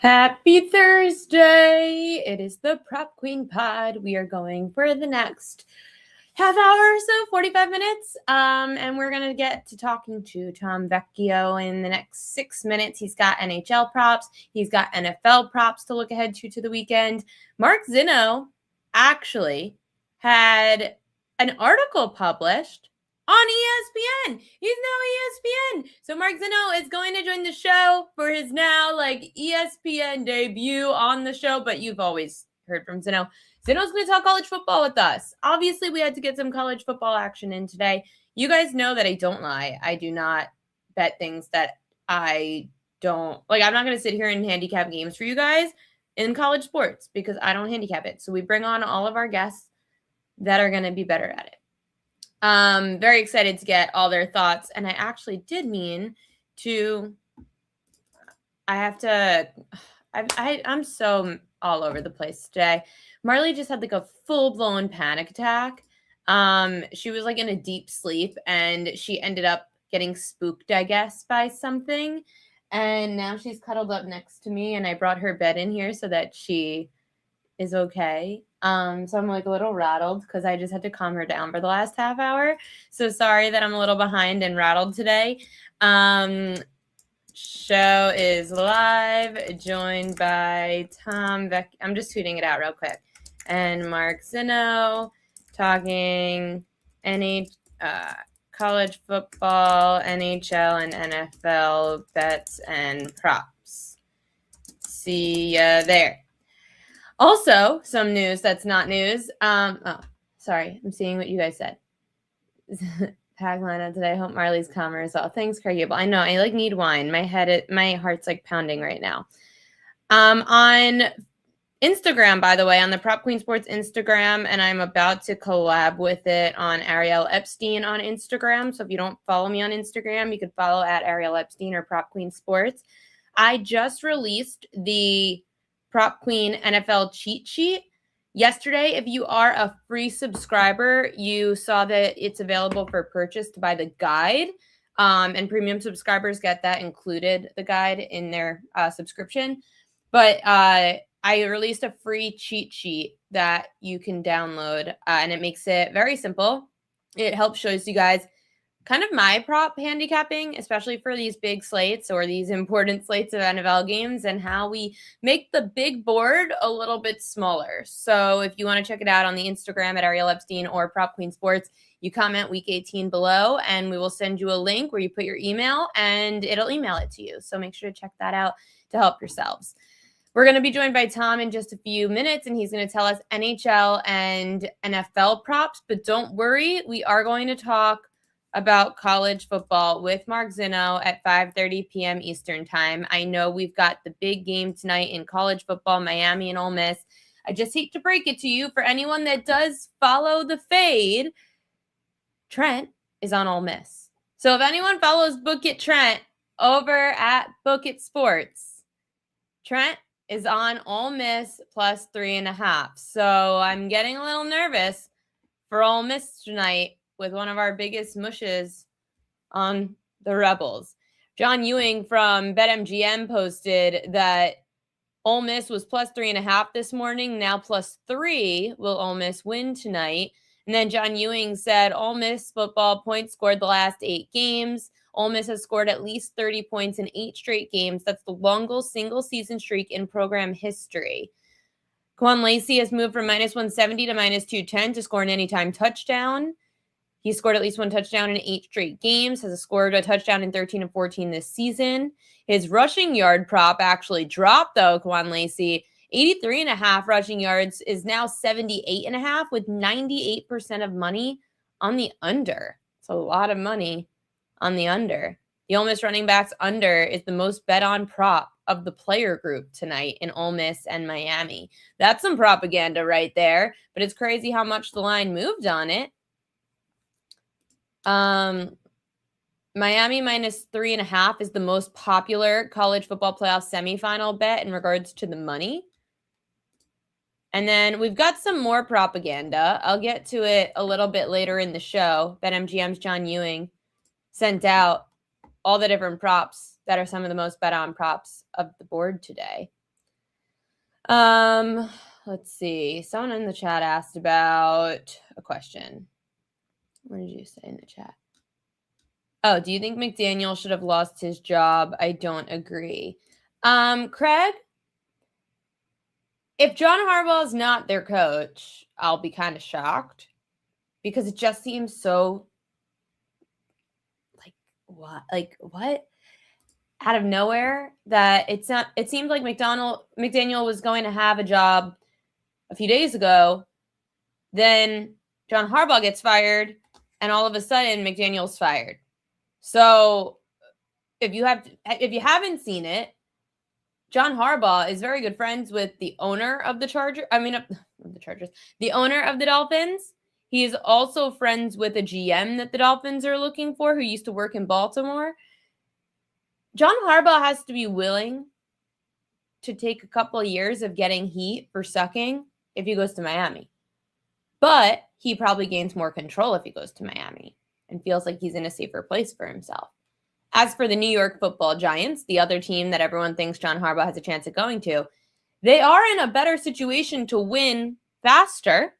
Happy Thursday! It is the Prop Queen Pod. We are going for the next half hour or so, 45 minutes. And we're going to get to talking to Tom Vecchio in the next 6 minutes. He's got NHL props. He's got NFL props to look ahead to the weekend. Mark Zinno actually had an article published on ESPN. He's now ESPN. So Mark Zinno is going to join the show for his now ESPN debut on the show, but you've always heard from Zinno. Zinno's going to talk college football with us. Obviously, we had to get some college football action in today. You guys know that I don't lie. I do not bet things that I don't like. I'm not going to sit here and handicap games for you guys in college sports because I don't handicap it. So we bring on all of our guests that are going to be better at it. Very excited to get all their thoughts. And I actually did mean to, I'm so all over the place today. Marley just had a full-blown panic attack. She was in a deep sleep and she ended up getting spooked, I guess, by something. And now she's cuddled up next to me and I brought her bed in here so that she is okay. So I'm a little rattled because I just had to calm her down for the last half hour. So sorry that I'm a little behind and rattled today. Show is live, joined by Tom Vecchio. I'm just tweeting it out real quick. And Mark Zinno talking college football, NHL, and NFL bets and props. See ya there. Also, some news that's not news. Sorry, I'm seeing what you guys said. Tagline of today. Hope Marley's calmer as well. Thanks, Craigie. I know I need wine. My heart's pounding right now. On Instagram, by the way, on the Prop Queen Sports Instagram, and I'm about to collab with it on Ariel Epstein on Instagram. So if you don't follow me on Instagram, you could follow at Ariel Epstein or Prop Queen Sports. I just released the Prop Queen NFL cheat sheet yesterday. If you are a free subscriber, you saw that it's available for purchase to buy the guide. And premium subscribers get that included, the guide, in their subscription. But I released a free cheat sheet that you can download, and it makes it very simple. It helps shows you guys kind of my prop handicapping, especially for these big slates or these important slates of NFL games, and how we make the big board a little bit smaller. So if you want to check it out on the Instagram at Ariel Epstein or Prop Queen Sports, you comment week 18 below and we will send you a link where you put your email and it'll email it to you. So make sure to check that out to help yourselves. We're going to be joined by Tom in just a few minutes, and he's going to tell us NHL and NFL props. But don't worry, we are going to talk about college football with Mark Zinno at 5:30 p.m. Eastern time. I know we've got the big game tonight in college football, Miami and Ole Miss. I just hate to break it to you, for anyone that does follow the fade, Trent is on Ole Miss. So if anyone follows Book It Trent over at Book It Sports, Trent is on Ole Miss plus 3.5. So I'm getting a little nervous for Ole Miss tonight with one of our biggest mushes on the Rebels. John Ewing from BetMGM posted that Ole Miss was plus 3.5 this morning. Now plus 3. Will Ole Miss win tonight? And then John Ewing said Ole Miss football points scored the last 8 games. Ole Miss has scored at least 30 points in 8 straight games. That's the longest single-season streak in program history. Quan Lacey has moved from minus 170 to minus 210 to score an anytime touchdown. He scored at least 1 touchdown in 8 straight games, has scored a touchdown in 13 and 14 this season. His rushing yard prop actually dropped, though, Quan Lacey. 83.5 rushing yards is now 78.5 with 98% of money on the under. It's a lot of money on the under. The Ole Miss running backs under is the most bet on prop of the player group tonight in Ole Miss and Miami. That's some propaganda right there, but it's crazy how much the line moved on it. Miami minus 3.5 is the most popular college football playoff semifinal bet in regards to the money. And then we've got some more propaganda. I'll get to it a little bit later in the show. BetMGM's John Ewing sent out all the different props that are some of the most bet on props of the board today. Let's see. Someone in the chat asked about a question. What did you say in the chat? Oh, do you think McDaniel should have lost his job? I don't agree. Craig, if John Harbaugh is not their coach, I'll be kind of shocked because it just seems so like what? Out of nowhere that it's not. It seemed like McDaniel was going to have a job a few days ago. Then John Harbaugh gets fired, and all of a sudden McDaniel's fired. So if you haven't seen it, John Harbaugh is very good friends with the owner of the the owner of the Dolphins. He is also friends with a GM that the Dolphins are looking for who used to work in Baltimore. John Harbaugh has to be willing to take a couple of years of getting heat for sucking if he goes to Miami. But he probably gains more control if he goes to Miami and feels like he's in a safer place for himself. As for the New York Football Giants, the other team that everyone thinks John Harbaugh has a chance of going to, they are in a better situation to win faster.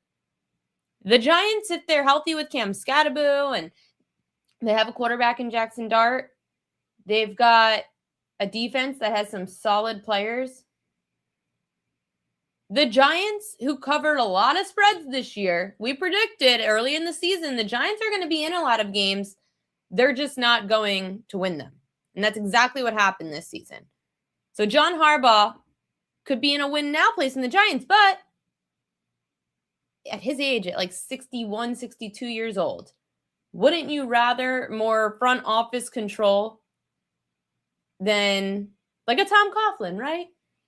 The Giants, if they're healthy with Cam Scatterbo and they have a quarterback in Jackson Dart, they've got a defense that has some solid players. The Giants, who covered a lot of spreads this year, we predicted early in the season the Giants are going to be in a lot of games. They're just not going to win them. And that's exactly what happened this season. So John Harbaugh could be in a win now place in the Giants, but at his age, at like 61, 62 years old, wouldn't you rather more front office control than like a Tom Coughlin, right?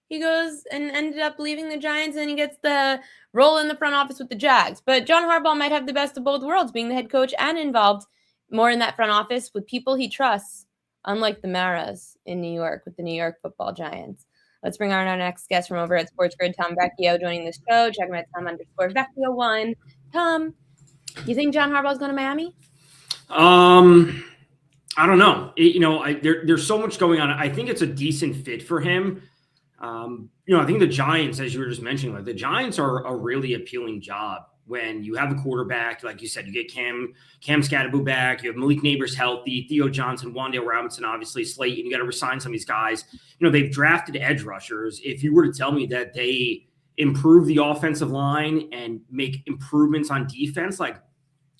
He goes and ended up leaving the Giants and he gets the role in the front office with the Jags. But John Harbaugh might have the best of both worlds, being the head coach and involved more in that front office with people he trusts, unlike the Maras in New York with the New York Football Giants. Let's bring on our next guest from over at Sports Grid, Tom Vecchio, joining the show. Check him out, Tom_Vecchio1. Tom, you think John Harbaugh's going to Miami? I don't know. There's so much going on. I think it's a decent fit for him. I think the Giants, as you were just mentioning, like the Giants are a really appealing job when you have a quarterback, like you said, you get Cam Scatterbo back, you have Malik Neighbors healthy, Theo Johnson, Wan'Dale Robinson, obviously Slate, and you got to resign some of these guys. They've drafted edge rushers. If you were to tell me that they improve the offensive line and make improvements on defense, like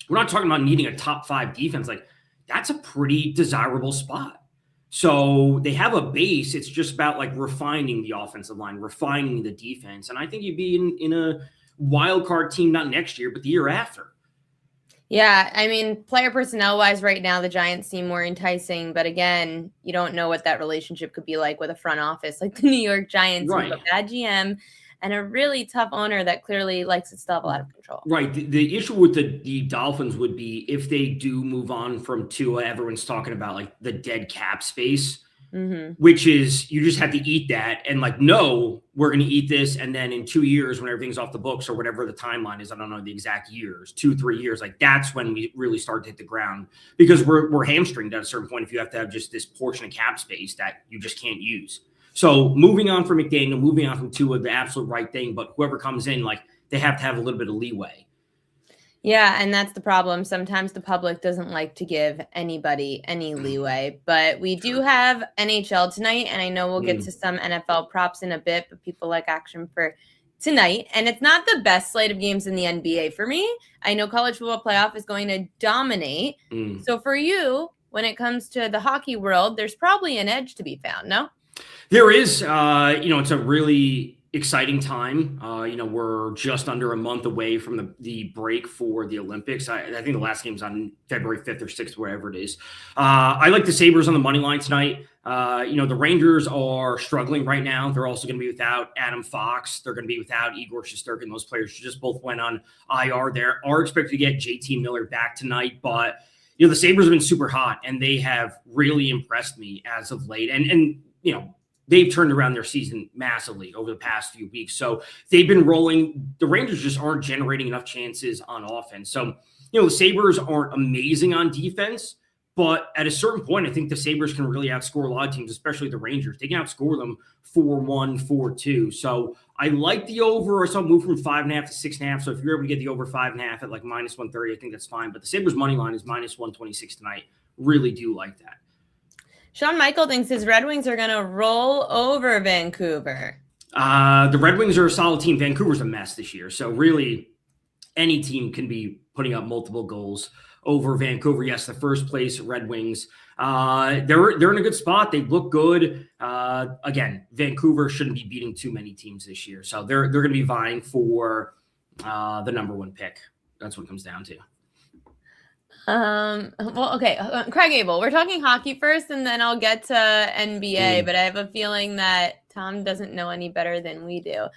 we're not talking about needing a top 5 defense, like that's a pretty desirable spot. So they have a base. It's just about like refining the offensive line, refining the defense. And I think you'd be in a wild card team, not next year, but the year after. Yeah, I mean, player personnel wise right now, the Giants seem more enticing. But again, you don't know what that relationship could be like with a front office like the New York Giants, right? With a bad GM and a really tough owner that clearly likes to still have a lot of control. Right. The issue with the Dolphins would be if they do move on from Tua, everyone's talking about like the dead cap space, which is you just have to eat that and like, no, we're going to eat this. And then in 2 years, when everything's off the books or whatever the timeline is, I don't know the exact years, 2-3 years, like that's when we really start to hit the ground because we're hamstringed at a certain point if you have to have just this portion of cap space that you just can't use. So moving on from McDaniel, moving on from Tua, the absolute right thing. But whoever comes in, like they have to have a little bit of leeway. Yeah, and that's the problem. Sometimes the public doesn't like to give anybody any leeway. But we do have NHL tonight, and I know we'll get to some NFL props in a bit, but people like action for tonight. And it's not the best slate of games in the NBA for me. I know college football playoff is going to dominate. So for you, when it comes to the hockey world, there's probably an edge to be found, no? There is, it's a really exciting time. We're just under a month away from the break for the Olympics. I think the last game's on February 5th or 6th, wherever it is. I like the Sabres on the money line tonight. The Rangers are struggling right now. They're also going to be without Adam Fox. They're going to be without Igor Shesterkin. Those players just both went on IR. They are expected to get JT Miller back tonight, but the Sabres have been super hot and they have really impressed me as of late. And they've turned around their season massively over the past few weeks. So they've been rolling. The Rangers just aren't generating enough chances on offense. So, the Sabres aren't amazing on defense, But at a certain point, I think the Sabres can really outscore a lot of teams, especially the Rangers. They can outscore them 4-1, 4-2. So I like the over. I saw move from 5.5 to 6.5. So if you're able to get the over 5.5 at like minus 130, I think that's fine. But the Sabres money line is minus 126 tonight. Really do like that. Sean Michael thinks his Red Wings are going to roll over Vancouver. The Red Wings are a solid team. Vancouver's a mess this year. So really, any team can be putting up multiple goals over Vancouver. Yes, the first place Red Wings. They're in a good spot. They look good. Again, Vancouver shouldn't be beating too many teams this year. So they're going to be vying for the number one pick. That's what it comes down to. Well, okay. Craig Abel, we're talking hockey first, and then I'll get to NBA, but I have a feeling that Tom doesn't know any better than we do.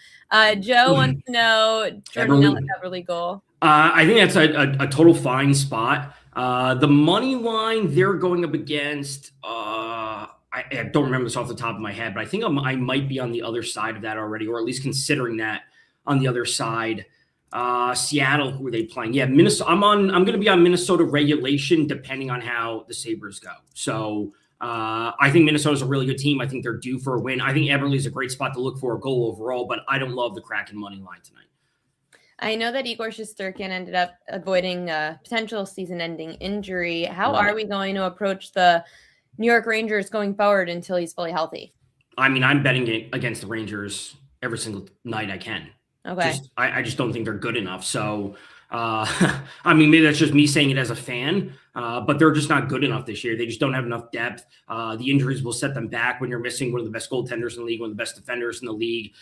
Joe wants to know Jordan Eberle goal. I think that's a total fine spot. The money line they're going up against, I don't remember this off the top of my head, but I think I might be on the other side of that already, or at least considering that on the other side. Seattle, who are they playing? Yeah, Minnesota. I'm going to be on Minnesota regulation, depending on how the Sabres go. So I think Minnesota's a really good team. I think they're due for a win. I think Eberle is a great spot to look for a goal overall, but I don't love the Kraken money line tonight. I know that Igor Shesterkin ended up avoiding a potential season-ending injury. How are we going to approach the New York Rangers going forward until he's fully healthy? I mean, I'm betting against the Rangers every single night I can. Okay. I just don't think they're good enough. So, I mean, maybe that's just me saying it as a fan, but they're just not good enough this year. They just don't have enough depth. The injuries will set them back when you're missing one of the best goaltenders in the league, one of the best defenders in the league.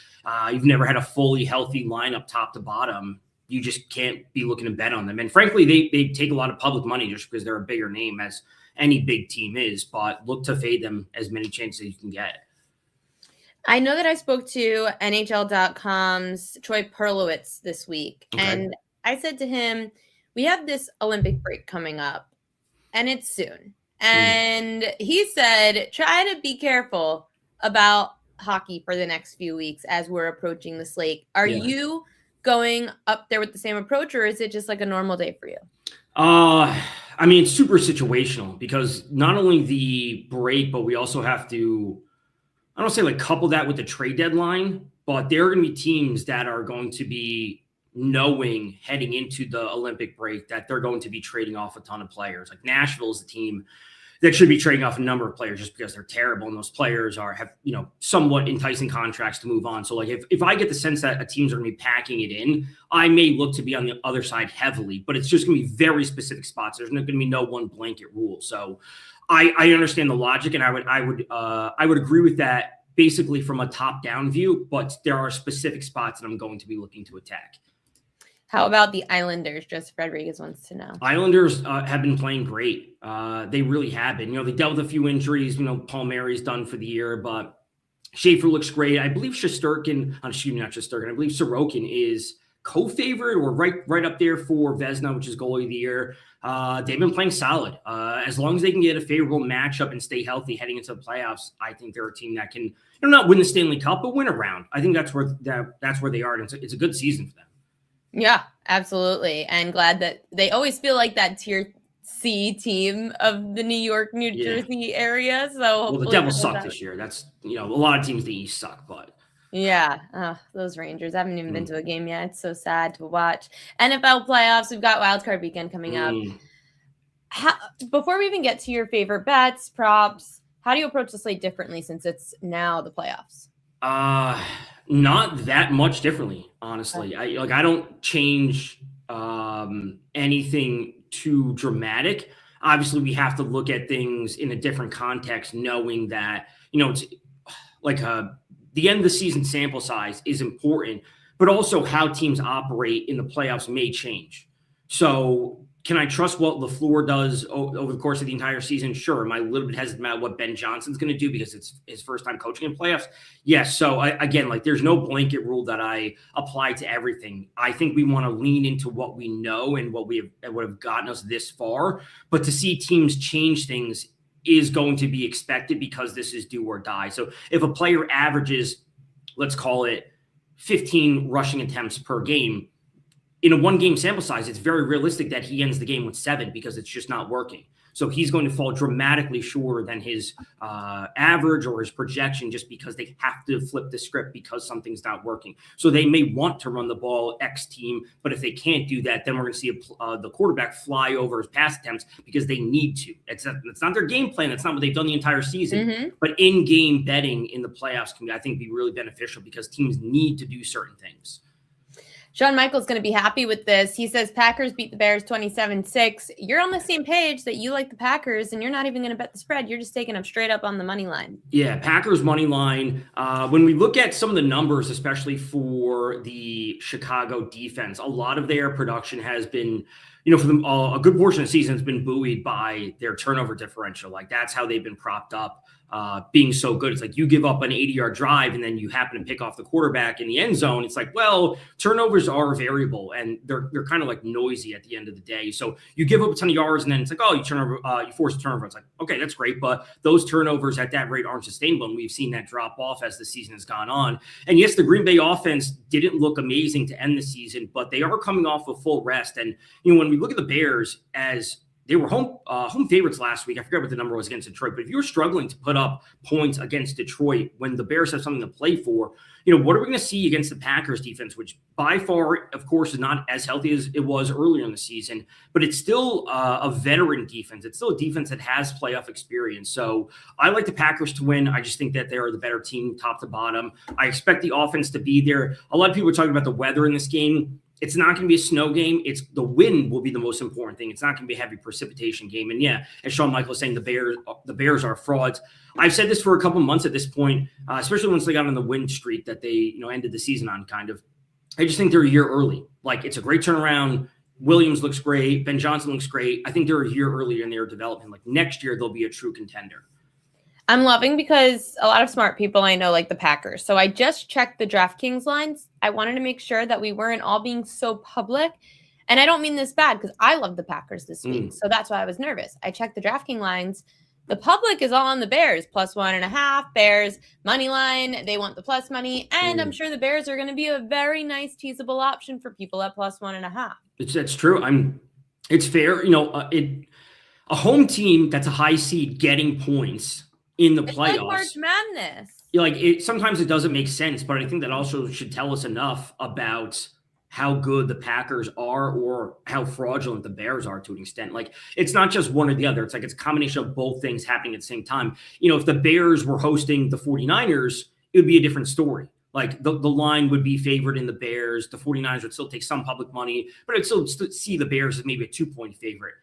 You've never had a fully healthy lineup top to bottom. You just can't be looking to bet on them. And frankly, they take a lot of public money just because they're a bigger name, as any big team is, but look to fade them as many chances as you can get. I know that I spoke to NHL.com's Troy Perlowitz this week, and I said to him, we have this Olympic break coming up, and it's soon. And he said, try to be careful about hockey for the next few weeks as we're approaching the slate. Are you going up there with the same approach, or is it just like a normal day for you? I mean, it's super situational because not only the break, but we also have to, I don't say like couple that with the trade deadline, but there are going to be teams that are going to be knowing heading into the Olympic break that they're going to be trading off a ton of players. Like Nashville is the team that should be trading off a number of players just because they're terrible. And those players have, somewhat enticing contracts to move on. So like if I get the sense that a team's are going to be packing it in, I may look to be on the other side heavily, but it's just going to be very specific spots. There's not going to be no one blanket rule. So I understand the logic, and I would agree with that basically from a top-down view, but there are specific spots that I'm going to be looking to attack. How about the Islanders? Joseph Rodriguez wants to know. Islanders have been playing great. They really have been. They dealt with a few injuries. Palmieri's done for the year, but Schaefer looks great. I believe Sorokin is co-favorite or right up there for Vezina, which is goalie of the year. They've been playing solid. As long as they can get a favorable matchup and stay healthy heading into the playoffs, I think they're a team that can not win the Stanley Cup, but win a round. I think that's where they are, and it's a good season for them. Yeah, absolutely. And glad that they always feel like that tier C team of the New York, New Jersey area. So the Devils suck this year. That's, a lot of teams in the East suck, but. Yeah, those Rangers. I haven't even been to a game yet. It's so sad to watch. NFL playoffs. We've got wildcard weekend coming up. Before we even get to your favorite bets, props, how do you approach the slate differently since it's now the playoffs? Not that much differently, honestly. I don't change anything too dramatic. Obviously, we have to look at things in a different context, knowing that it's like the end of the season sample size is important, but also how teams operate in the playoffs may change. So can I trust what LaFleur does over the course of the entire season? Sure. Am I a little bit hesitant about what Ben Johnson's going to do because it's his first time coaching in playoffs? Yes. So again, there's no blanket rule that I apply to everything. I think we want to lean into what we know and what would have gotten us this far. But to see teams change things is going to be expected because this is do or die. So if a player averages, let's call it 15 rushing attempts per game, in a one-game sample size, it's very realistic that he ends the game with 7 because it's just not working. So he's going to fall dramatically shorter than his average or his projection just because they have to flip the script because something's not working. So they may want to run the ball X team, but if they can't do that, then we're going to see the quarterback fly over his pass attempts because they need to. It's not their game plan. That's not what they've done the entire season. But in-game betting in the playoffs can, I think, be really beneficial because teams need to do certain things. Sean Michael's going to be happy with this. He says Packers beat the Bears 27-6. You're on the same page that you like the Packers, and you're not even going to bet the spread. You're just taking them straight up on the money line. Yeah, Packers money line. When we look at some of the numbers, especially for the Chicago defense, a lot of their production has been, for them, a good portion of the season has been buoyed by their turnover differential. Like, that's how they've been propped up. Being so good. It's like you give up an 80-yard drive and then you happen to pick off the quarterback in the end zone. It's like, well, turnovers are a variable and they're kind of like noisy at the end of the day. So you give up a ton of yards and then it's like, oh, you force a turnover. It's like, okay, that's great. But those turnovers at that rate aren't sustainable. And we've seen that drop off as the season has gone on. And yes, the Green Bay offense didn't look amazing to end the season, but they are coming off a full rest. And, when we look at the Bears as they were home favorites last week. I forget what the number was against Detroit, but if you're struggling to put up points against Detroit when the Bears have something to play for, what are we going to see against the Packers defense, which by far, of course, is not as healthy as it was earlier in the season, but it's still a veteran defense. It's still a defense that has playoff experience. So I like the Packers to win. I just think that they're the better team top to bottom. I expect the offense to be there. A lot of people are talking about the weather in this game. It's not going to be a snow game. It's the wind will be the most important thing. It's not going to be a heavy precipitation game. And yeah, as Sean Michael is saying, the Bears are frauds. I've said this for a couple months at this point, especially once they got on the win streak that they ended the season on. Kind of, I just think they're a year early. Like, it's a great turnaround. Williams looks great. Ben Johnson looks great. I think they're a year earlier in their development. Like, next year they'll be a true contender. I'm loving because a lot of smart people I know like the Packers. So I just checked the DraftKings lines. I wanted to make sure that we weren't all being so public. And I don't mean this bad because I love the Packers this week. So that's why I was nervous. I checked the DraftKings lines. The public is all on the Bears, +1.5. Bears money line. They want the plus money. And I'm sure the Bears are going to be a very nice teasable option for people at +1.5. That's true. It's fair. A home team that's a high seed getting points in the playoffs. It's like March Madness. Sometimes it doesn't make sense, but I think that also should tell us enough about how good the Packers are or how fraudulent the Bears are to an extent. Like, it's not just one or the other. It's like it's a combination of both things happening at the same time. If the Bears were hosting the 49ers, it would be a different story. Like, the line would be favored in the Bears. The 49ers would still take some public money, but I'd still see the Bears as maybe a 2-point favorite.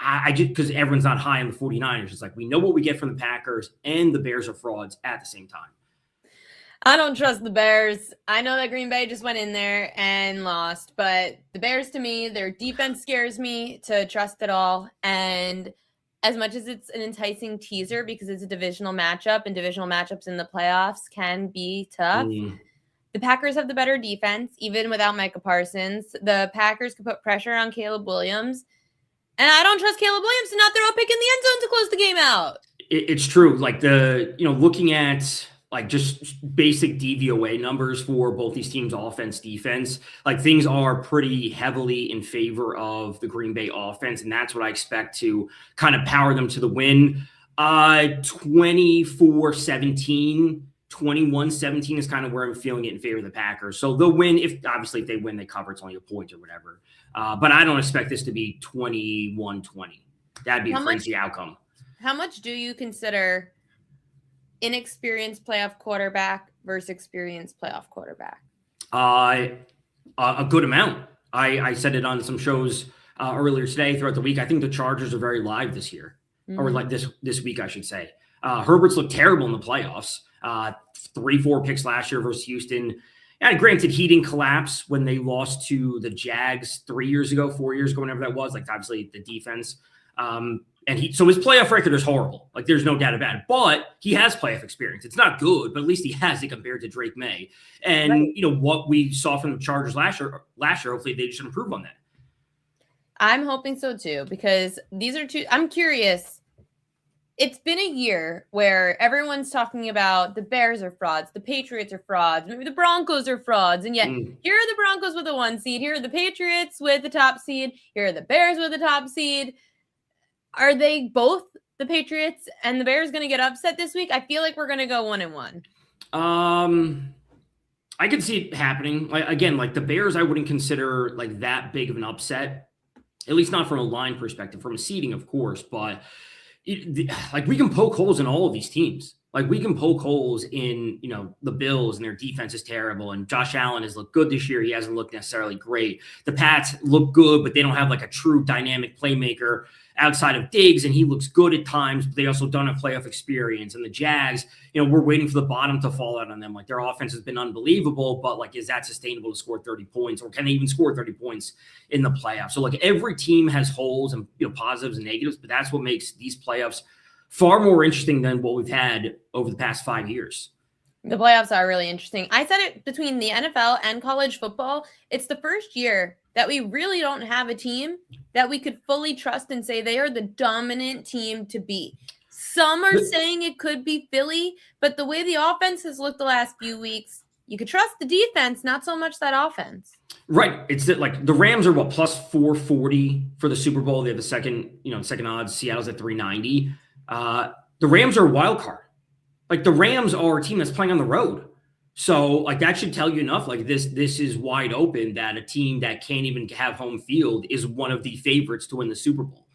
I just, because everyone's not high on the 49ers. It's like, we know what we get from the Packers and the Bears are frauds at the same time. I don't trust the Bears. I know that Green Bay just went in there and lost, but the Bears, to me, their defense scares me to trust at all. And as much as it's an enticing teaser because it's a divisional matchup and divisional matchups in the playoffs can be tough, the Packers have the better defense, even without Micah Parsons. The Packers could put pressure on Caleb Williams. And I don't trust Caleb Williams to not throw a pick in the end zone to close the game out. It's true. Like, looking at like just basic DVOA numbers for both these teams, offense, defense, like things are pretty heavily in favor of the Green Bay offense. And that's what I expect to kind of power them to the win. 24-17, 21-17 is kind of where I'm feeling it in favor of the Packers. So they'll win if they win, they cover. It's only a point or whatever. But I don't expect this to be 21-20. That'd be a crazy outcome. How much do you consider inexperienced playoff quarterback versus experienced playoff quarterback? A good amount. I said it on some shows earlier today throughout the week. I think the Chargers are very live this year, or like this week, I should say. Herbert's looked terrible in the playoffs. 3-4 picks last year versus Houston. And granted, he didn't collapse when they lost to the Jags 4 years ago, whenever that was. Like, obviously, the defense. So his playoff record is horrible. Like, there's no doubt about it. But he has playoff experience. It's not good, but at least he has it compared to Drake May. And, right. What we saw from the Chargers last year, hopefully they just improve on that. I'm hoping so, too, because these are two – I'm curious. It's been a year where everyone's talking about the Bears are frauds, the Patriots are frauds, maybe the Broncos are frauds. And yet here are the Broncos with the 1 seed. Here are the Patriots with the top seed. Here are the Bears with the top seed. Are they both, the Patriots and the Bears, going to get upset this week? I feel like we're going to go 1-1. I could see it happening. Like, again, like the Bears, I wouldn't consider like that big of an upset, at least not from a line perspective, from a seeding, of course. But like we can poke holes in all of these teams. Like we can poke holes in, the Bills and their defense is terrible. And Josh Allen has looked good this year. He hasn't looked necessarily great. The Pats look good, but they don't have like a true dynamic playmaker outside of Diggs, and he looks good at times, but they also don't have playoff experience. And the Jags, we're waiting for the bottom to fall out on them. Like their offense has been unbelievable, but like, is that sustainable to score 30 points, or can they even score 30 points in the playoffs? So like every team has holes and positives and negatives, but that's what makes these playoffs far more interesting than what we've had over the past 5 years. The playoffs are really interesting. I said it between the NFL and college football. It's the first year that we really don't have a team that we could fully trust and say they are the dominant team to beat. Some are saying it could be Philly, but the way the offense has looked the last few weeks, you could trust the defense, not so much that offense. Right. It's that like the Rams are what, plus 440 for the Super Bowl. They have the second odds. Seattle's at 390. The Rams are a wild card. Like the Rams are a team that's playing on the road. So like that should tell you enough. Like this is wide open that a team that can't even have home field is one of the favorites to win the Super Bowl.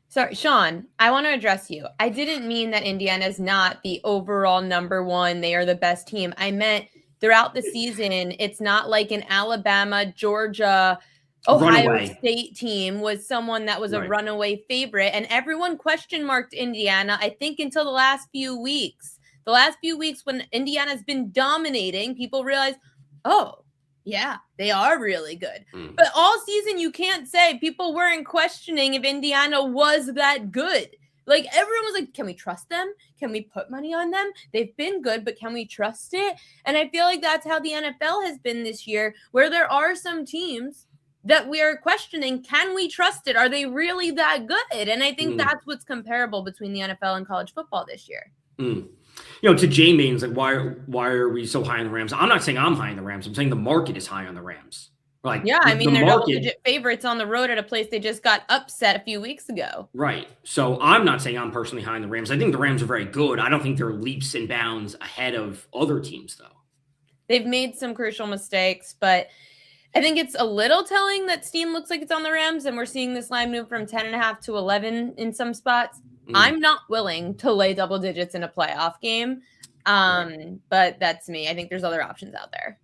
Sorry, Sean, I want to address you. I didn't mean that Indiana is not the overall number one. They are the best team. I meant throughout the season, it's not like an Alabama, Georgia, Ohio State team was someone that was a runaway favorite. And everyone question marked Indiana, I think, until the last few weeks. The last few weeks when Indiana's been dominating, people realize, oh, yeah, they are really good. But all season, you can't say people weren't questioning if Indiana was that good. Like everyone was like, can we trust them? Can we put money on them? They've been good, but can we trust it? And I feel like that's how the NFL has been this year, where there are some teams that we are questioning, can we trust it? Are they really that good? And I think that's what's comparable between the NFL and college football this year. To Jay Main's like, why are we so high on the Rams? I'm not saying I'm high on the Rams. I'm saying the market is high on the Rams. Like, yeah, I mean, they're double-digit favorites on the road at a place they just got upset a few weeks ago. Right. So I'm not saying I'm personally high on the Rams. I think the Rams are very good. I don't think they're leaps and bounds ahead of other teams, though. They've made some crucial mistakes, but I think it's a little telling that steam looks like it's on the Rams, and we're seeing this line move from 10.5 to 11 in some spots. I'm not willing to lay double digits in a playoff game, but that's me. I think there's other options out there.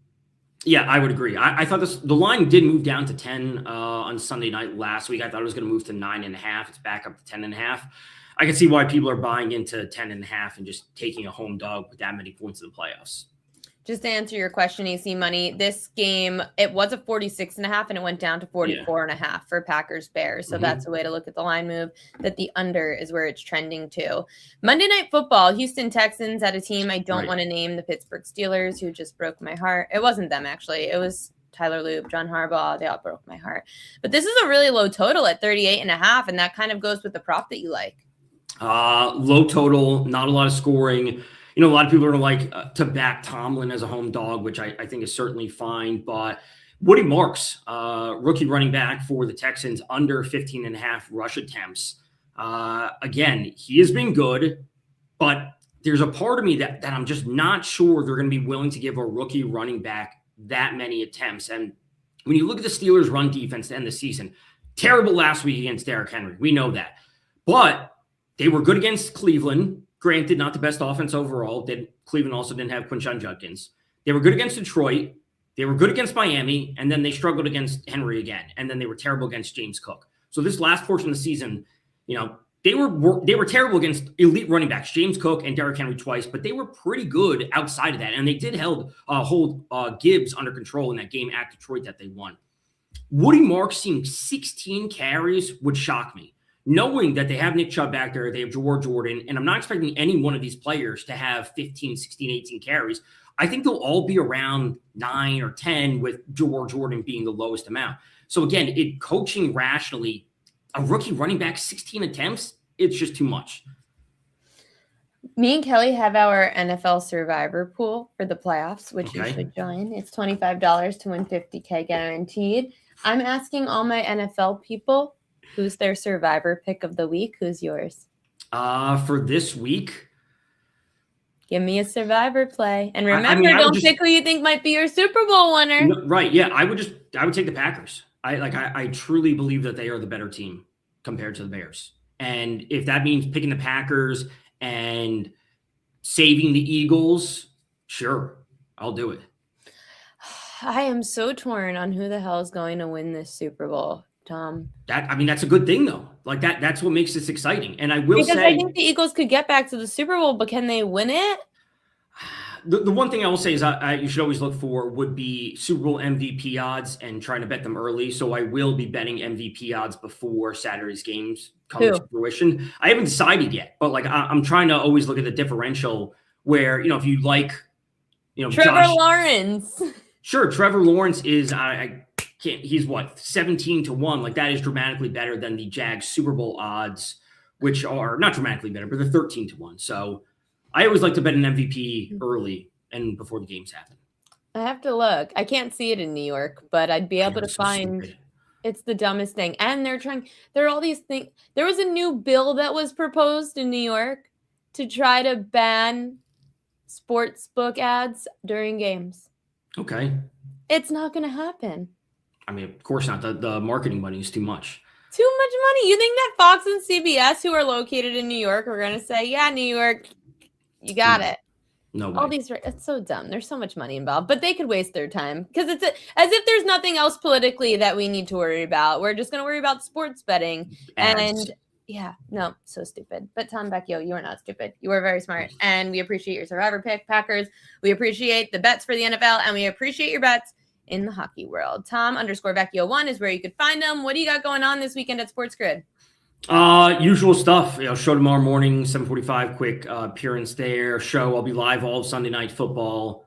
Yeah, I would agree. I thought the line did move down to 10 on Sunday night last week. I thought it was going to move to 9.5. It's back up to 10.5. I can see why people are buying into 10.5 and just taking a home dog with that many points in the playoffs. Just to answer your question, AC Money, this game, it was a 46.5 and it went down to 44.5 for Packers Bears. So that's a way to look at the line move, that the under is where it's trending to. Monday Night Football, Houston Texans had a team I don't want to name, the Pittsburgh Steelers, who just broke my heart. It wasn't them, actually. It was Tyler Loop, John Harbaugh. They all broke my heart. But this is a really low total at 38.5, and that kind of goes with the prop that you like. Low total, not a lot of scoring. A lot of people are like to back Tomlin as a home dog, which I think is certainly fine. But Woody Marks, rookie running back for the Texans, under 15.5 rush attempts. Again, he has been good, but there's a part of me that I'm just not sure they're going to be willing to give a rookie running back that many attempts. And when you look at the Steelers' run defense to end the season, terrible last week against Derrick Henry. We know that. But they were good against Cleveland. Granted, not the best offense overall. Cleveland also didn't have Quinshon Judkins. They were good against Detroit. They were good against Miami. And then they struggled against Henry again. And then they were terrible against James Cook. So this last portion of the season, they were terrible against elite running backs, James Cook and Derrick Henry twice, but they were pretty good outside of that. And they did hold Gibbs under control in that game at Detroit that they won. Woody Marks seeing 16 carries would shock me. Knowing that they have Nick Chubb back there, they have George Jordan, and I'm not expecting any one of these players to have 15, 16, 18 carries. I think they'll all be around 9 or 10 with George Jordan being the lowest amount. So again, coaching rationally, a rookie running back, 16 attempts, it's just too much. Me and Kelly have our NFL Survivor pool for the playoffs, which you should join. It's $25 to win $50K guaranteed. I'm asking all my NFL people Who's their survivor pick of the week? Who's yours? For this week, give me a survivor play. And remember, I don't pick who you think might be your Super Bowl winner. No, right. Yeah. I would take the Packers. I truly believe that they are the better team compared to the Bears. And if that means picking the Packers and saving the Eagles, sure, I'll do it. I am so torn on who the hell is going to win this Super Bowl, Tom. That's a good thing though. Like that's what makes this exciting. And I will because say, I think the Eagles could get back to the Super Bowl, but can they win it? The one thing I will say is you should always look for would be Super Bowl MVP odds and trying to bet them early. So I will be betting MVP odds before Saturday's games come to fruition. I haven't decided yet, but like I'm trying to always look at the differential where, if you like, Trevor Lawrence. Sure. Trevor Lawrence is, he's what, 17-1. Like that is dramatically better than the Jags Super Bowl odds, which are not dramatically better, but they're 13-1. So I always like to bet an MVP early and before the games happen. I have to look. I can't see it in New York, but I'd be able to find. Stupid. It's the dumbest thing. And there are all these things. There was a new bill that was proposed in New York to try to ban sports book ads during games. Okay. It's not going to happen. I mean, of course not. The marketing money is too much. Too much money. You think that Fox and CBS, who are located in New York, are going to say, yeah, New York, you got it. No way. All these, it's so dumb. There's so much money involved, but they could waste their time because it's as if there's nothing else politically that we need to worry about. We're just going to worry about sports betting. And yeah, no, so stupid. But Tom Vecchio, you are not stupid. You are very smart. And we appreciate your survivor pick, Packers. We appreciate the bets for the NFL, and we appreciate your bets in the hockey world. Tom_Vecchio1 is where you could find them. What do you got going on this weekend at Sports Grid? Usual stuff. Show tomorrow morning, 7:45. Quick appearance there. Show. I'll be live all of Sunday Night Football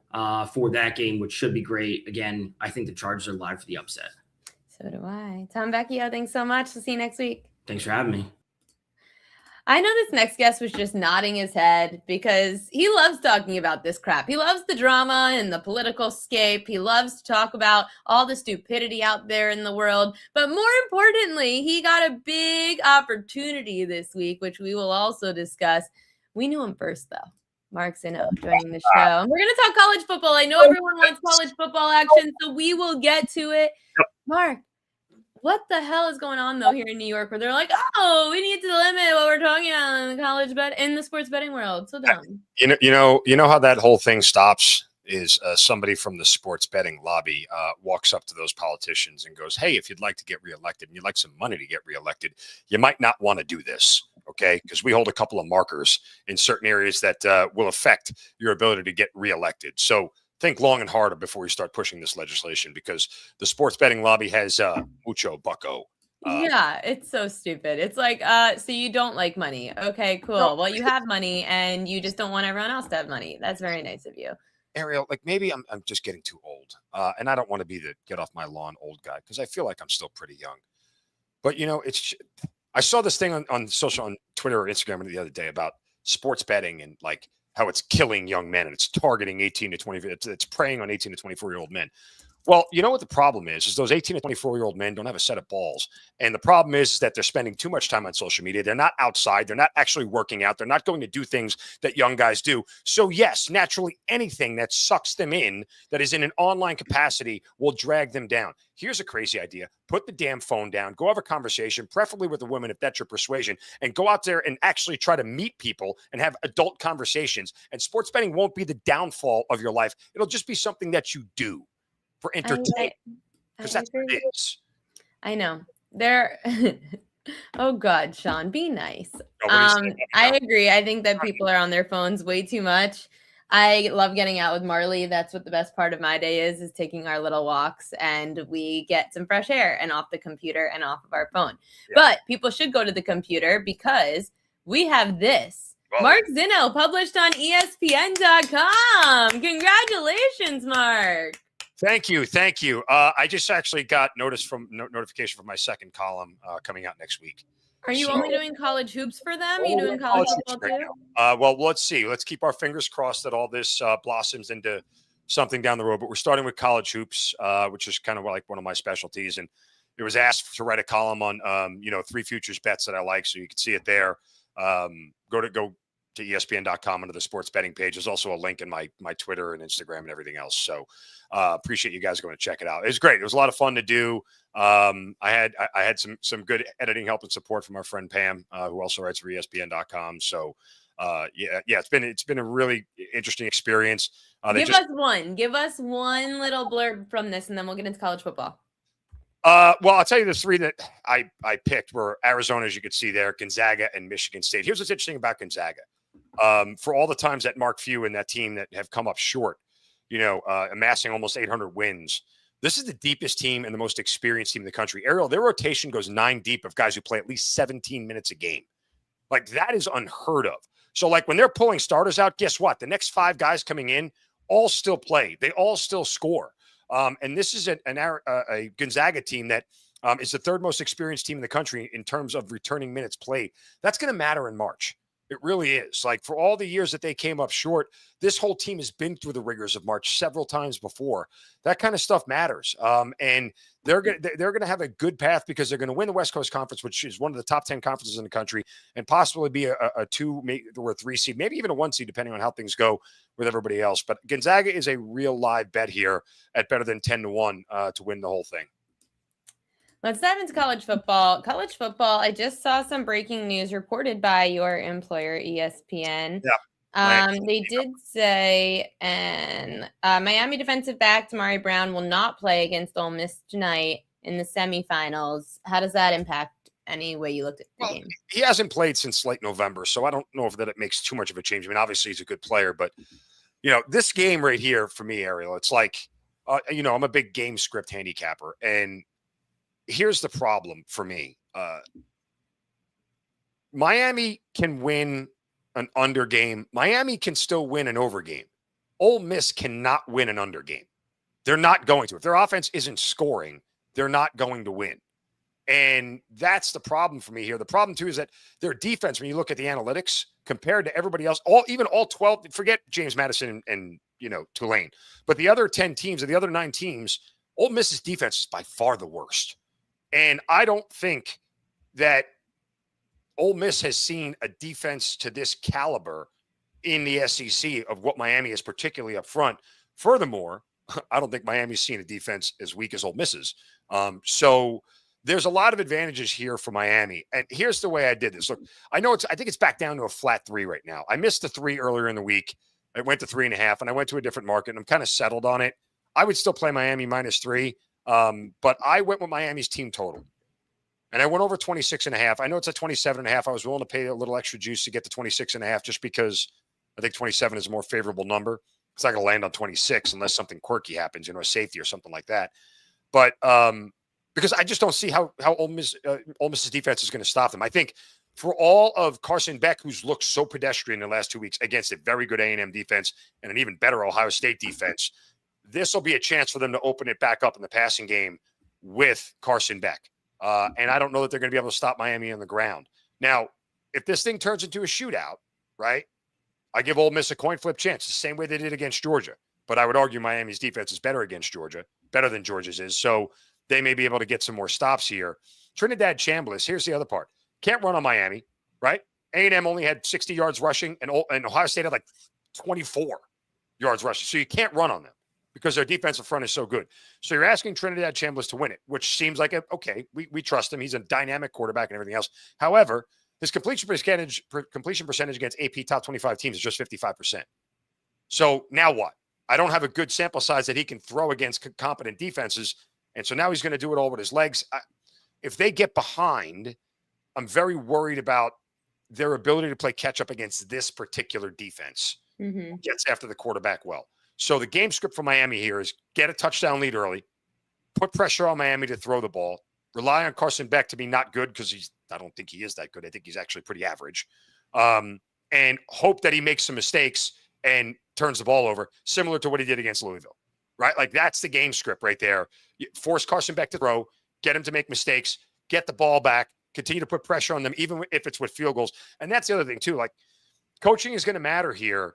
for that game, which should be great. Again, I think the Chargers are live for the upset. So do I. Tom Vecchio, thanks so much. We'll see you next week. Thanks for having me. I know this next guest was just nodding his head because he loves talking about this crap. He loves the drama and the political scape. He loves to talk about all the stupidity out there in the world. But more importantly, he got a big opportunity this week, which we will also discuss. We knew him first, though. Mark Zinno joining the show. And we're going to talk college football. I know everyone wants college football action, so we will get to it. Mark, what the hell is going on though here in New York where they're like, oh, we need to limit what we're talking about in the college bet in the sports betting world? So dumb. You know how that whole thing stops is somebody from the sports betting lobby walks up to those politicians and goes, hey, if you'd like to get reelected and you'd like some money to get reelected, you might not want to do this. Okay, because we hold a couple of markers in certain areas that will affect your ability to get reelected. So think long and hard before you start pushing this legislation because the sports betting lobby has mucho bucko. Yeah, it's so stupid. It's like, so you don't like money. Okay, cool. No. Well, you have money and you just don't want everyone else to have money. That's very nice of you. Ariel, like maybe I'm just getting too old. And I don't want to be the get off my lawn old guy because I feel like I'm still pretty young. But, I saw this thing on Twitter or Instagram the other day about sports betting and like how it's killing young men and it's targeting 18 to 20. It's preying on 18 to 24-year-old men. Well, you know what the problem is those 18 to 24-year-old men don't have a set of balls. And the problem is that they're spending too much time on social media. They're not outside. They're not actually working out. They're not going to do things that young guys do. So yes, naturally, anything that sucks them in that is in an online capacity will drag them down. Here's a crazy idea. Put the damn phone down. Go have a conversation, preferably with a woman if that's your persuasion, and go out there and actually try to meet people and have adult conversations. And sports betting won't be the downfall of your life. It'll just be something that you do for entertainment. Because that's what it is. I know. Oh God, Sean, be nice. I agree. I think that people are on their phones way too much. I love getting out with Marley. That's what the best part of my day is taking our little walks and we get some fresh air and off the computer and off of our phone. Yeah. But people should go to the computer because we have this. Well, Mark Zinno published on ESPN.com. Congratulations, Mark. Thank you. I just actually got notification from my second column coming out next week. Are you only doing college hoops for them? Are you doing college football too? Well, let's see. Let's keep our fingers crossed that all this blossoms into something down the road. But we're starting with college hoops, which is kind of like one of my specialties. And, it was asked to write a column on, 3 futures bets that I like. So you can see it there. Go to ESPN.com under the sports betting page. There's also a link in my Twitter and Instagram and everything else. So appreciate you guys going to check it out. It was great. It was a lot of fun to do. I had some good editing help and support from our friend Pam, who also writes for ESPN.com. So it's been a really interesting experience. Give us one little blurb from this, and then we'll get into college football. Well, I'll tell you the 3 that I picked were Arizona, as you can see there, Gonzaga, and Michigan State. Here's what's interesting about Gonzaga. For all the times that Mark Few and that team that have come up short, amassing almost 800 wins, this is the deepest team and the most experienced team in the country. Ariel, their rotation goes 9 deep of guys who play at least 17 minutes a game. Like, that is unheard of. So, like, when they're pulling starters out, guess what? The next 5 guys coming in all still play. They all still score. And this is a Gonzaga team that is the 3rd most experienced team in the country in terms of returning minutes played. That's going to matter in March. It really is. Like, for all the years that they came up short, this whole team has been through the rigors of March several times before. That kind of stuff matters. And they're going to have a good path because they're going to win the West Coast Conference, which is one of the top 10 conferences in the country, and possibly be a 2 or 3 seed, maybe even a 1 seed, depending on how things go with everybody else. But Gonzaga is a real live bet here at better than 10-1 to win the whole thing. Let's dive into college football. College football, I just saw some breaking news reported by your employer, ESPN. Yeah. They did say, and Miami defensive back Tamari Brown will not play against Ole Miss tonight in the semifinals. How does that impact any way you looked at the game? He hasn't played since late November, so I don't know if that it makes too much of a change. I mean, obviously he's a good player, but this game right here for me, Ariel, it's like, I'm a big game script handicapper, and here's the problem for me. Miami can win an under game. Miami can still win an over game. Ole Miss cannot win an under game. They're not going to. If their offense isn't scoring, they're not going to win. And that's the problem for me here. The problem, too, is that their defense, when you look at the analytics, compared to everybody else, all 12, forget James Madison and Tulane, but the other 10 teams or the other 9 teams, Ole Miss's defense is by far the worst. And I don't think that Ole Miss has seen a defense to this caliber in the SEC of what Miami is, particularly up front. Furthermore, I don't think Miami's seen a defense as weak as Ole Miss's. So there's a lot of advantages here for Miami. And here's the way I did this. Look, I think it's back down to a flat 3 right now. I missed the 3 earlier in the week. I went to 3.5, and I went to a different market, and I'm kind of settled on it. I would still play Miami -3. But I went with Miami's team total, and I went over 26.5. I know it's at 27.5. I was willing to pay a little extra juice to get to 26.5 just because I think 27 is a more favorable number. It's not going to land on 26 unless something quirky happens, a safety or something like that. But because I just don't see how Ole Miss's defense is going to stop them. I think for all of Carson Beck, who's looked so pedestrian in the last 2 weeks against a very good A&M defense and an even better Ohio State defense, this will be a chance for them to open it back up in the passing game with Carson Beck. And I don't know that they're going to be able to stop Miami on the ground. Now, if this thing turns into a shootout, right, I give Ole Miss a coin flip chance, the same way they did against Georgia. But I would argue Miami's defense is better against Georgia, better than Georgia's is. So they may be able to get some more stops here. Trinidad Chambliss, here's the other part. Can't run on Miami, right? A&M only had 60 yards rushing, and Ohio State had like 24 yards rushing. So you can't run on them because their defensive front is so good. So you're asking Trinidad Chambliss to win it, which seems like, we trust him. He's a dynamic quarterback and everything else. However, his completion percentage against AP top 25 teams is just 55%. So now what? I don't have a good sample size that he can throw against competent defenses. And so now he's going to do it all with his legs. If they get behind, I'm very worried about their ability to play catch up against this particular defense. Mm-hmm. Gets after the quarterback well. So the game script for Miami here is get a touchdown lead early, put pressure on Miami to throw the ball, rely on Carson Beck to be not good because I don't think he is that good. I think he's actually pretty average. And hope that he makes some mistakes and turns the ball over, similar to what he did against Louisville, right? Like that's the game script right there. You force Carson Beck to throw, get him to make mistakes, get the ball back, continue to put pressure on them, even if it's with field goals. And that's the other thing too. Like coaching is going to matter here.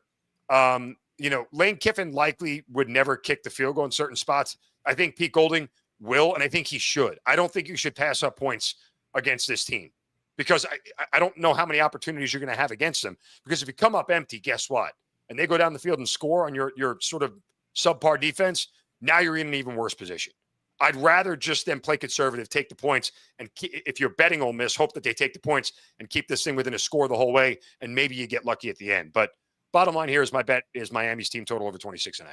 Lane Kiffin likely would never kick the field goal in certain spots. I think Pete Golding will, and I think he should. I don't think you should pass up points against this team because I don't know how many opportunities you're going to have against them. Because if you come up empty, guess what? And they go down the field and score on your sort of subpar defense, now you're in an even worse position. I'd rather just them play conservative, take the points, and if you're betting Ole Miss, hope that they take the points and keep this thing within a score the whole way, and maybe you get lucky at the end. But bottom line here is my bet is Miami's team total over 26.5.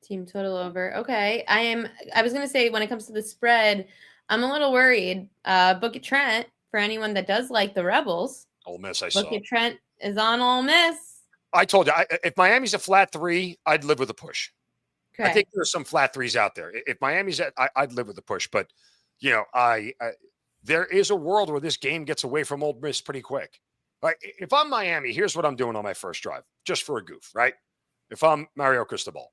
Team total over. Okay. I was going to say when it comes to the spread, I'm a little worried. Book it Trent, for anyone that does like the Rebels. Ole Miss, I Book saw. it Trent is on Ole Miss. I told you, if Miami's a flat 3, I'd live with a push. Okay. I think there's some flat 3s out there. If Miami's I'd live with the push. But, there is a world where this game gets away from Ole Miss pretty quick. Like, if I'm Miami, here's what I'm doing on my first drive, just for a goof, right? If I'm Mario Cristobal,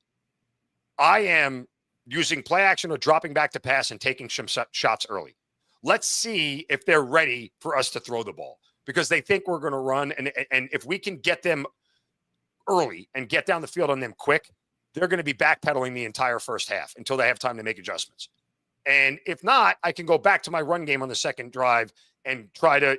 I am using play action or dropping back to pass and taking some shots early. Let's see if they're ready for us to throw the ball because they think we're going to run. And if we can get them early and get down the field on them quick, they're going to be backpedaling the entire first half until they have time to make adjustments. And if not, I can go back to my run game on the second drive and try to,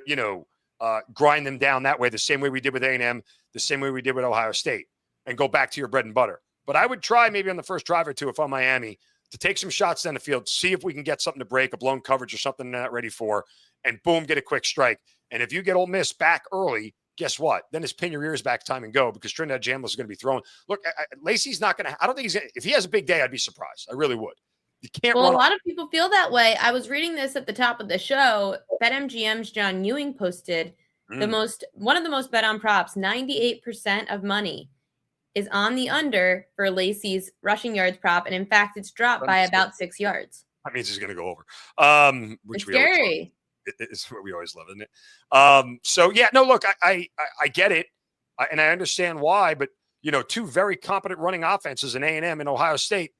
grind them down that way, the same way we did with A&M, the same way we did with Ohio State, and go back to your bread and butter. But I would try maybe on the first drive or two, if I'm Miami, to take some shots down the field, see if we can get something to break, a blown coverage or something they're not ready for, and boom, get a quick strike. And if you get Ole Miss back early, guess what? Then it's pin your ears back time and go because Trinidad Jamlis is going to be throwing. Look, Lacey's not going to – I don't think he's – if he has a big day, I'd be surprised. I really would. You can't Well, a lot of people feel that way. I was reading this at the top of the show. BetMGM's John Ewing posted one of the most bet on props, 98% of money is on the under for Lacey's rushing yards prop. And in fact, it's dropped by about 6 yards. That means he's going to go over. Which it's scary. It's what we always love, isn't it? So yeah, no, look, I get it. And I understand why, but two very competent running offenses in A&M and Ohio State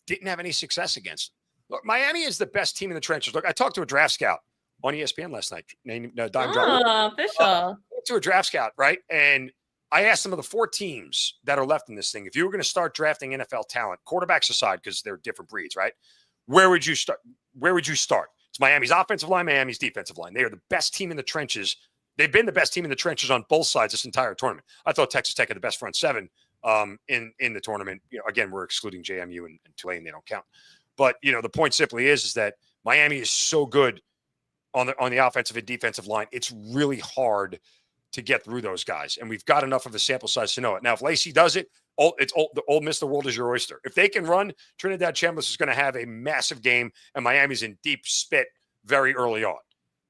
didn't have any success against them. Look, Miami is the best team in the trenches. Look, I talked to a draft scout on ESPN last night named Dime Driver. Oh, official. To a draft scout, right? And I asked them of the 4 teams that are left in this thing, if you were going to start drafting NFL talent, quarterbacks aside, because they're different breeds, right? Where would you start? It's Miami's offensive line, Miami's defensive line. They are the best team in the trenches. They've been the best team in the trenches on both sides this entire tournament. I thought Texas Tech had the best front 7 in the tournament. Again, we're excluding JMU and Tulane. They don't count. But, the point simply is that Miami is so good on the offensive and defensive line. It's really hard to get through those guys. And we've got enough of a sample size to know it. Now, if Lacey does it, the Ole Miss, the world is your oyster. If they can run, Trinidad Chambliss is going to have a massive game, and Miami's in deep spit very early on.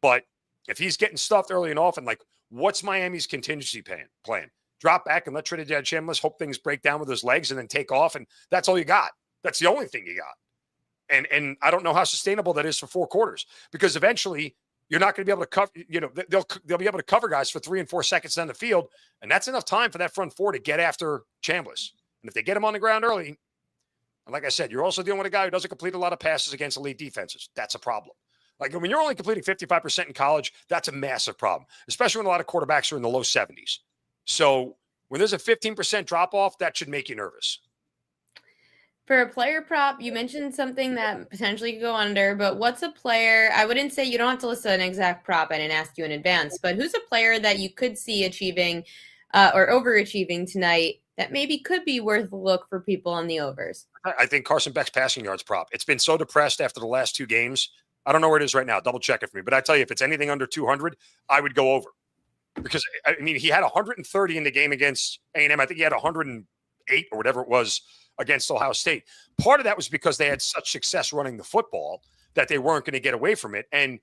But if he's getting stuffed early and often, what's Miami's contingency plan? Drop back and let Trinidad Chambliss hope things break down with his legs and then take off, and that's all you got. That's the only thing you got. And I don't know how sustainable that is for 4 quarters, because eventually you're not going to be able to cover, they'll be able to cover guys for 3 and 4 seconds down the field. And that's enough time for that front 4 to get after Chambliss. And if they get him on the ground early, and like I said, you're also dealing with a guy who doesn't complete a lot of passes against elite defenses. That's a problem. When you're only completing 55% in college, that's a massive problem, especially when a lot of quarterbacks are in the low 70s. So when there's a 15% drop off, that should make you nervous. For a player prop, you mentioned something that potentially could go under, but what's a player? I wouldn't say you don't have to list an exact prop. I didn't ask you in advance, but who's a player that you could see achieving or overachieving tonight that maybe could be worth a look for people on the overs? I think Carson Beck's passing yards prop. It's been so depressed after the last 2 games. I don't know where it is right now. Double check it for me. But I tell you, if it's anything under 200, I would go over. Because, he had 130 in the game against A&M. I think he had 108 or whatever it was against Ohio State. Part of that was because they had such success running the football that they weren't going to get away from it. And,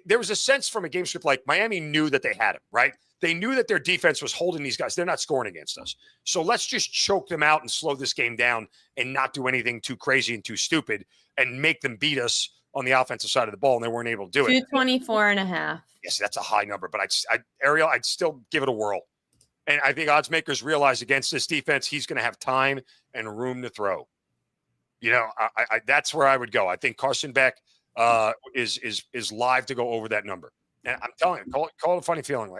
there was a sense from a game script like Miami knew that they had him, right? They knew that their defense was holding these guys. They're not scoring against us. So let's just choke them out and slow this game down and not do anything too crazy and too stupid and make them beat us on the offensive side of the ball, and they weren't able to do it. 224.5. Yes, that's a high number, but Ariel, I'd still give it a whirl. And I think odds makers realize against this defense, he's going to have time and room to throw. That's where I would go. I think Carson Beck is live to go over that number. And I'm telling you, call it a funny feeling.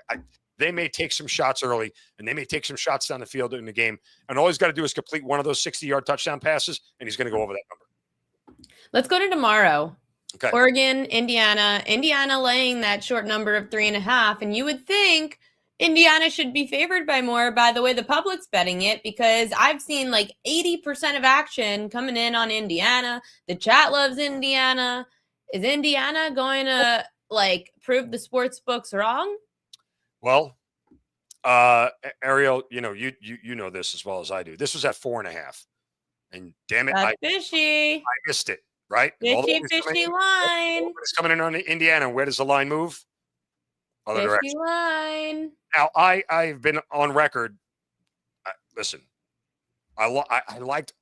They may take some shots early, and they may take some shots down the field in the game. And all he's got to do is complete one of those 60-yard touchdown passes, and he's going to go over that number. Let's go to tomorrow. Okay. Oregon, Indiana laying that short number of 3.5. And you would think Indiana should be favored by more by the way the public's betting it, because I've seen like 80% of action coming in on Indiana. The chat loves Indiana. Is Indiana going to like prove the sports books wrong? Well, Ariel, you know this as well as I do. This was at 4.5. And damn it, That's fishy. I missed it. Right? Fishy line. It's coming in on Indiana. Where does the line move? Other Fishy direction. line. Now, I've been on record. Listen, I liked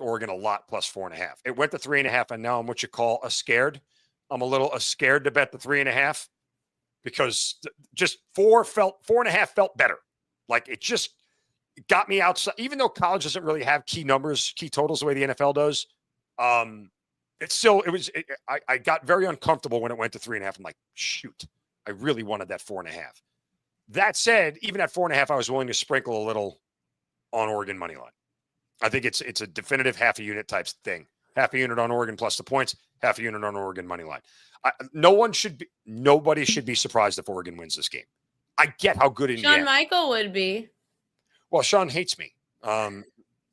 Oregon a lot plus 4.5. It went to 3.5, and now I'm what you call a scared. I'm a little scared to bet the 3.5 because just 4.5 felt better. Like it just got me outside. Even though college doesn't really have key numbers, key totals the way the NFL does. I got very uncomfortable when it went to 3.5. I'm like, shoot, I really wanted that 4.5. That said, even at 4.5, I was willing to sprinkle a little on Oregon money line. I think it's a definitive half a unit type thing. Half a unit on Oregon plus the points, half a unit on Oregon money line. Nobody should be surprised if Oregon wins this game. I get how good Indiana. Shawn Michael would be. Well, Sean hates me.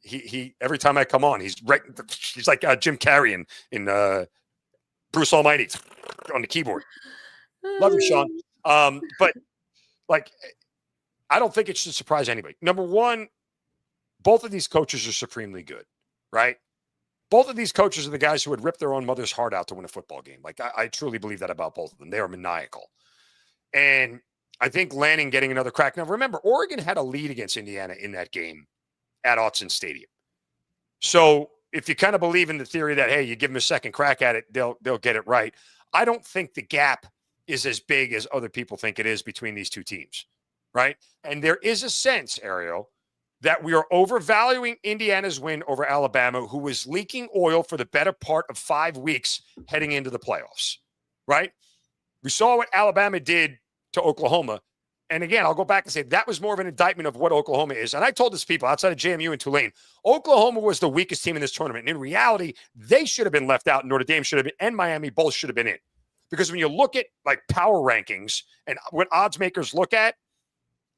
He every time I come on, he's like Jim Carrey in Bruce Almighty on the keyboard. Love you, Sean. But like, I don't think it should surprise anybody. Number one, both of these coaches are supremely good, right? Both of these coaches are the guys who would rip their own mother's heart out to win a football game. Like, I truly believe that about both of them. They are maniacal. And I think Lanning getting another crack. Now, remember, Oregon had a lead against Indiana in that game at Autzen Stadium. So if you kind of believe in the theory that, hey, you give them a second crack at it, they'll get it right. I don't think the gap is as big as other people think it is between these two teams, right? And there is a sense, Ariel, that we are overvaluing Indiana's win over Alabama, who was leaking oil for the better part of 5 weeks heading into the playoffs, right? We saw what Alabama did to Oklahoma. And again, I'll go back and say that was more of an indictment of what Oklahoma is. And I told this people outside of JMU and Tulane, Oklahoma was the weakest team in this tournament. And in reality, they should have been left out. Notre Dame should have been, and Miami both should have been in. Because when you look at like power rankings and what odds makers look at,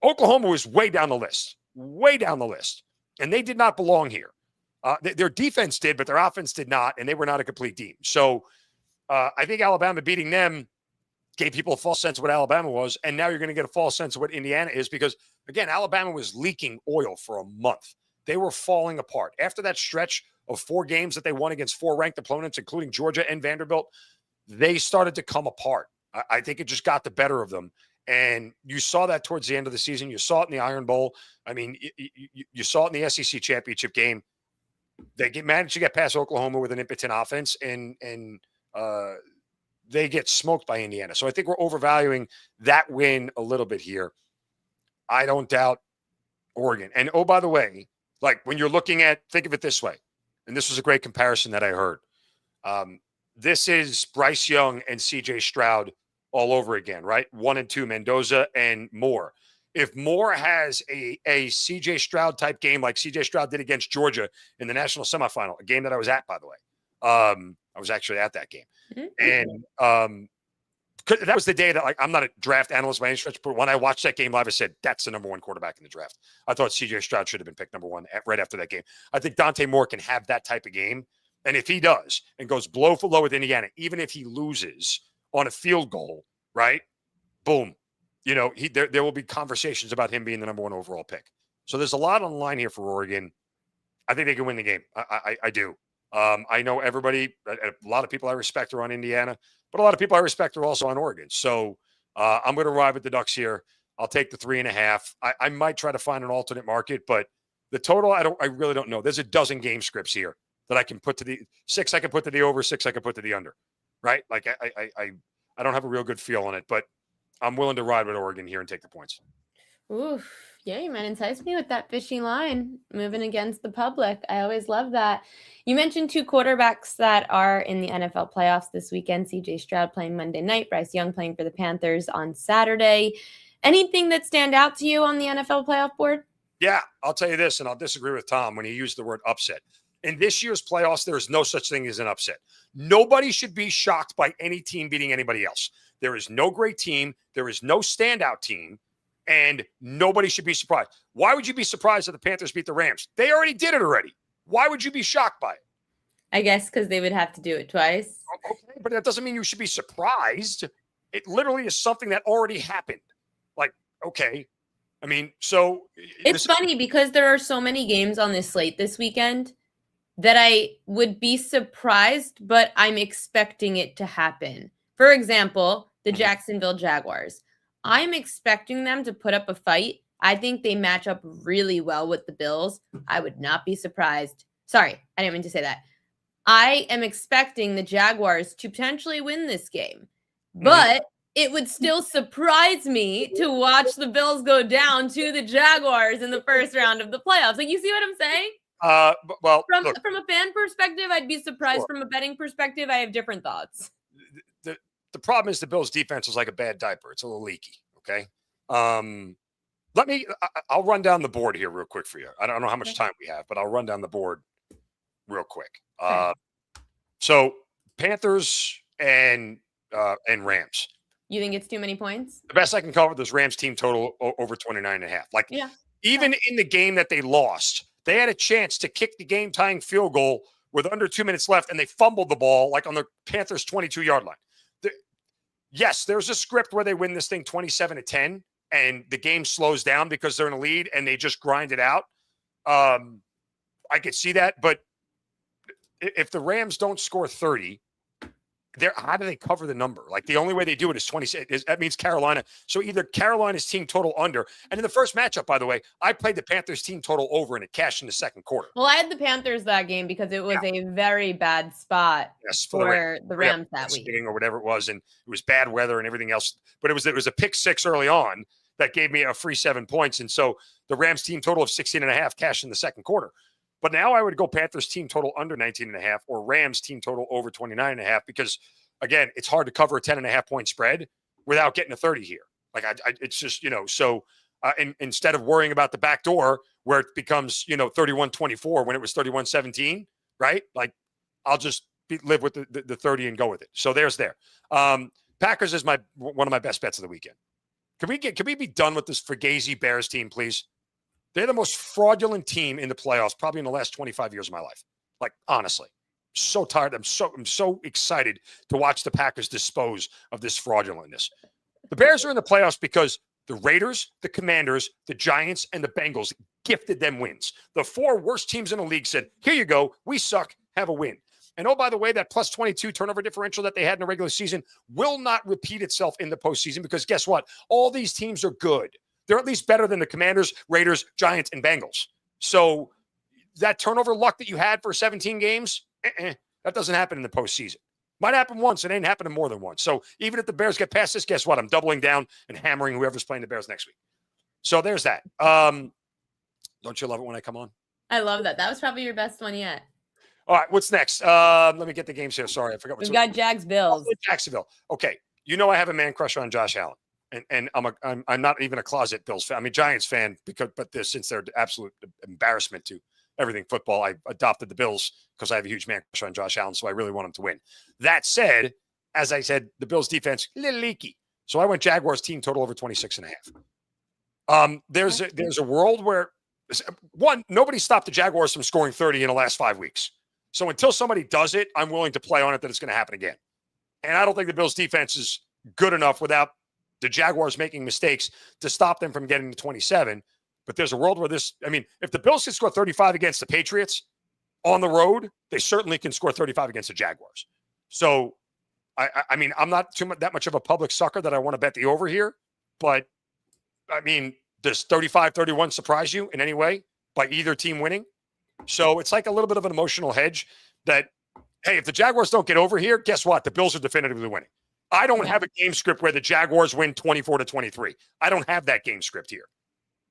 Oklahoma was way down the list. And they did not belong here. Their defense did, but their offense did not. And they were not a complete team. So I think Alabama beating them gave people a false sense of what Alabama was. And now you're going to get a false sense of what Indiana is because, again, Alabama was leaking oil for a month. They were falling apart. After that stretch of 4 games that they won against 4 ranked opponents, including Georgia and Vanderbilt, they started to come apart. I think it just got the better of them. And you saw that towards the end of the season. You saw it in the Iron Bowl. I mean, you saw it in the SEC championship game. They managed to get past Oklahoma with an impotent offense, and they get smoked by Indiana. So I think we're overvaluing that win a little bit here. I don't doubt Oregon. And, oh, by the way, like when you're looking at, think of it this way, and this was a great comparison that I heard. This is Bryce Young and C.J. Stroud all over again, right? 1 and 2, Mendoza and Moore. If Moore has a C.J. Stroud type game like C.J. Stroud did against Georgia in the national semifinal, a game that I was at, by the way. I was actually at that game. And that was the day that, like, I'm not a draft analyst by any stretch, but when I watched that game live, I said, that's the number 1 quarterback in the draft. I thought C.J. Stroud should have been picked number 1 right after that game. I think Dante Moore can have that type of game. And if he does and goes blow for blow with Indiana, even if he loses on a field goal, right? Boom. You know, there will be conversations about him being the number 1 overall pick. So there's a lot on the line here for Oregon. I think they can win the game. I do. I know everybody, a lot of people I respect are on Indiana, but a lot of people I respect are also on Oregon. So I'm going to ride with the Ducks here. I'll take the 3.5. I might try to find an alternate market, but the total, I really don't know. There's a dozen game scripts here that I can put to the 6. I can put to the over, 6. I can put to the under, right? Like I don't have a real good feel on it, but I'm willing to ride with Oregon here and take the points. Oof. Yeah, you might entice me with that fishy line, moving against the public. I always love that. You mentioned 2 quarterbacks that are in the NFL playoffs this weekend. C.J. Stroud playing Monday night, Bryce Young playing for the Panthers on Saturday. Anything that stand out to you on the NFL playoff board? Yeah, I'll tell you this, and I'll disagree with Tom when he used the word upset. In this year's playoffs, there is no such thing as an upset. Nobody should be shocked by any team beating anybody else. There is no great team. There is no standout team. And nobody should be surprised. Why would you be surprised that the Panthers beat the Rams? They already did it already. Why would you be shocked by it? I guess because they would have to do it twice. Okay, but that doesn't mean you should be surprised. It literally is something that already happened. Like, okay. I mean, so it's funny because there are so many games on this slate this weekend that I would be surprised, but I'm expecting it to happen. For example, the Jacksonville Jaguars. I'm expecting them to put up a fight. I think they match up really well with the Bills. I would not be surprised. Sorry, I didn't mean to say that. I am expecting the Jaguars to potentially win this game, but it would still surprise me to watch the Bills go down to the Jaguars in the first round of the playoffs. Like, you see what I'm saying? Well, from a fan perspective, I'd be surprised. Sure. From a betting perspective, I have different thoughts. The problem is the Bills' defense is like a bad diaper. It's a little leaky. Okay. I'll run down the board here real quick for you. I don't know how much time we have, but I'll run down the board real quick. So Panthers and Rams. You think it's too many points? The best I can cover this Rams team total over 29.5. Like, even in the game that they lost, they had a chance to kick the game tying field goal with under 2 minutes left, and they fumbled the ball like on the Panthers 22-yard line. Yes, there's a script where they win this thing 27-10, and the game slows down because they're in a lead and they just grind it out. I could see that, but if the Rams don't score 30, how do they cover the number? Like, the only way they do it is 26. That means Carolina. So either Carolina's team total under. And in the first matchup, by the way, I played the Panthers team total over, and it cashed in the second quarter. Well, I had the Panthers that game because it was a very bad spot for the Rams that week, or whatever it was, and it was bad weather and everything else. But it was a pick six early on that gave me a free 7 points, and so the Rams team total of 16.5 cashed in the second quarter. But now I would go Panthers team total under 19.5 or Rams team total over 29.5 because, again, it's hard to cover a 10.5 point spread without getting a 30 here. Like, it's just, so instead of worrying about the back door where it becomes, 31-24 when it was 31-17, right? Like, I'll just live with the 30 and go with it. So there's there. Packers is one of my best bets of the weekend. Can we be done with this Fugazi Bears team, please? They're the most fraudulent team in the playoffs, probably in the last 25 years of my life. Like, honestly, so tired. I'm so excited to watch the Packers dispose of this fraudulentness. The Bears are in the playoffs because the Raiders, the Commanders, the Giants, and the Bengals gifted them wins. The four worst teams in the league said, here you go. We suck. Have a win. And oh, by the way, that plus 22 turnover differential that they had in the regular season will not repeat itself in the postseason because guess what? All these teams are good. They're at least better than the Commanders, Raiders, Giants, and Bengals. So that turnover luck that you had for 17 games, that doesn't happen in the postseason. Might happen once. It ain't happening more than once. So even if the Bears get past this, guess what? I'm doubling down and hammering whoever's playing the Bears next week. So there's that. Don't you love it when I come on? I love that. That was probably your best one yet. All right, what's next? Let me get the games here. Sorry, I forgot. We've got Jags Bills. Jacksonville. Okay, I have a man crush on Josh Allen. And I'm not even a closet Bills fan. I mean, Giants fan since they're absolute embarrassment to everything football, I adopted the Bills because I have a huge man crush on Josh Allen, so I really want him to win. That said, as I said, the Bills defense a little leaky, so I went Jaguars team total over 26.5. There's a world where nobody stopped the Jaguars from scoring 30 in the last 5 weeks. So until somebody does it, I'm willing to play on it that it's going to happen again. And I don't think the Bills defense is good enough without the Jaguars making mistakes to stop them from getting to 27. But there's a world where if the Bills can score 35 against the Patriots on the road, they certainly can score 35 against the Jaguars. So, I'm not that much of a public sucker that I want to bet the over here. But, does 35-31 surprise you in any way by either team winning? So it's like a little bit of an emotional hedge that, hey, if the Jaguars don't get over here, guess what? The Bills are definitively winning. I don't have a game script where the Jaguars win 24-23. I don't have that game script here.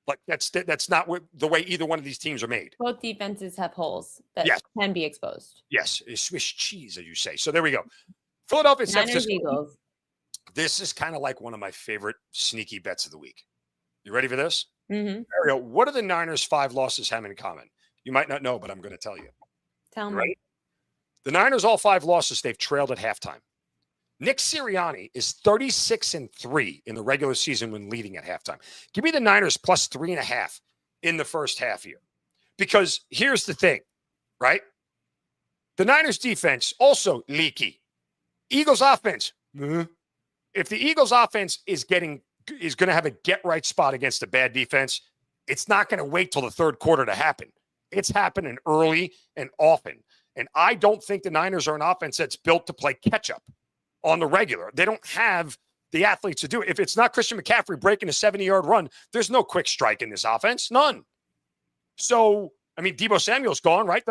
Like that's not the way either one of these teams are made. Both defenses have holes that can be exposed. Yes, Swiss cheese, as you say. So there we go. Philadelphia, San Francisco. Eagles. This is kind of like one of my favorite sneaky bets of the week. You ready for this? Mm-hmm. Mario, what do the Niners' 5 losses have in common? You might not know, but I'm going to tell you. Tell me. Right? The Niners, all 5 losses, they've trailed at halftime. Nick Sirianni is 36-3 in the regular season when leading at halftime. Give me the Niners plus 3.5 in the first half here. Because here's the thing, right? The Niners defense also leaky. Eagles offense. If the Eagles offense is going to have a get right spot against a bad defense, it's not going to wait till the third quarter to happen. It's happening early and often. And I don't think the Niners are an offense that's built to play catch up on the regular. They don't have the athletes to do it. If it's not Christian McCaffrey breaking a 70-yard run, there's no quick strike in this offense. None. So, I mean, Deebo Samuel's gone, right?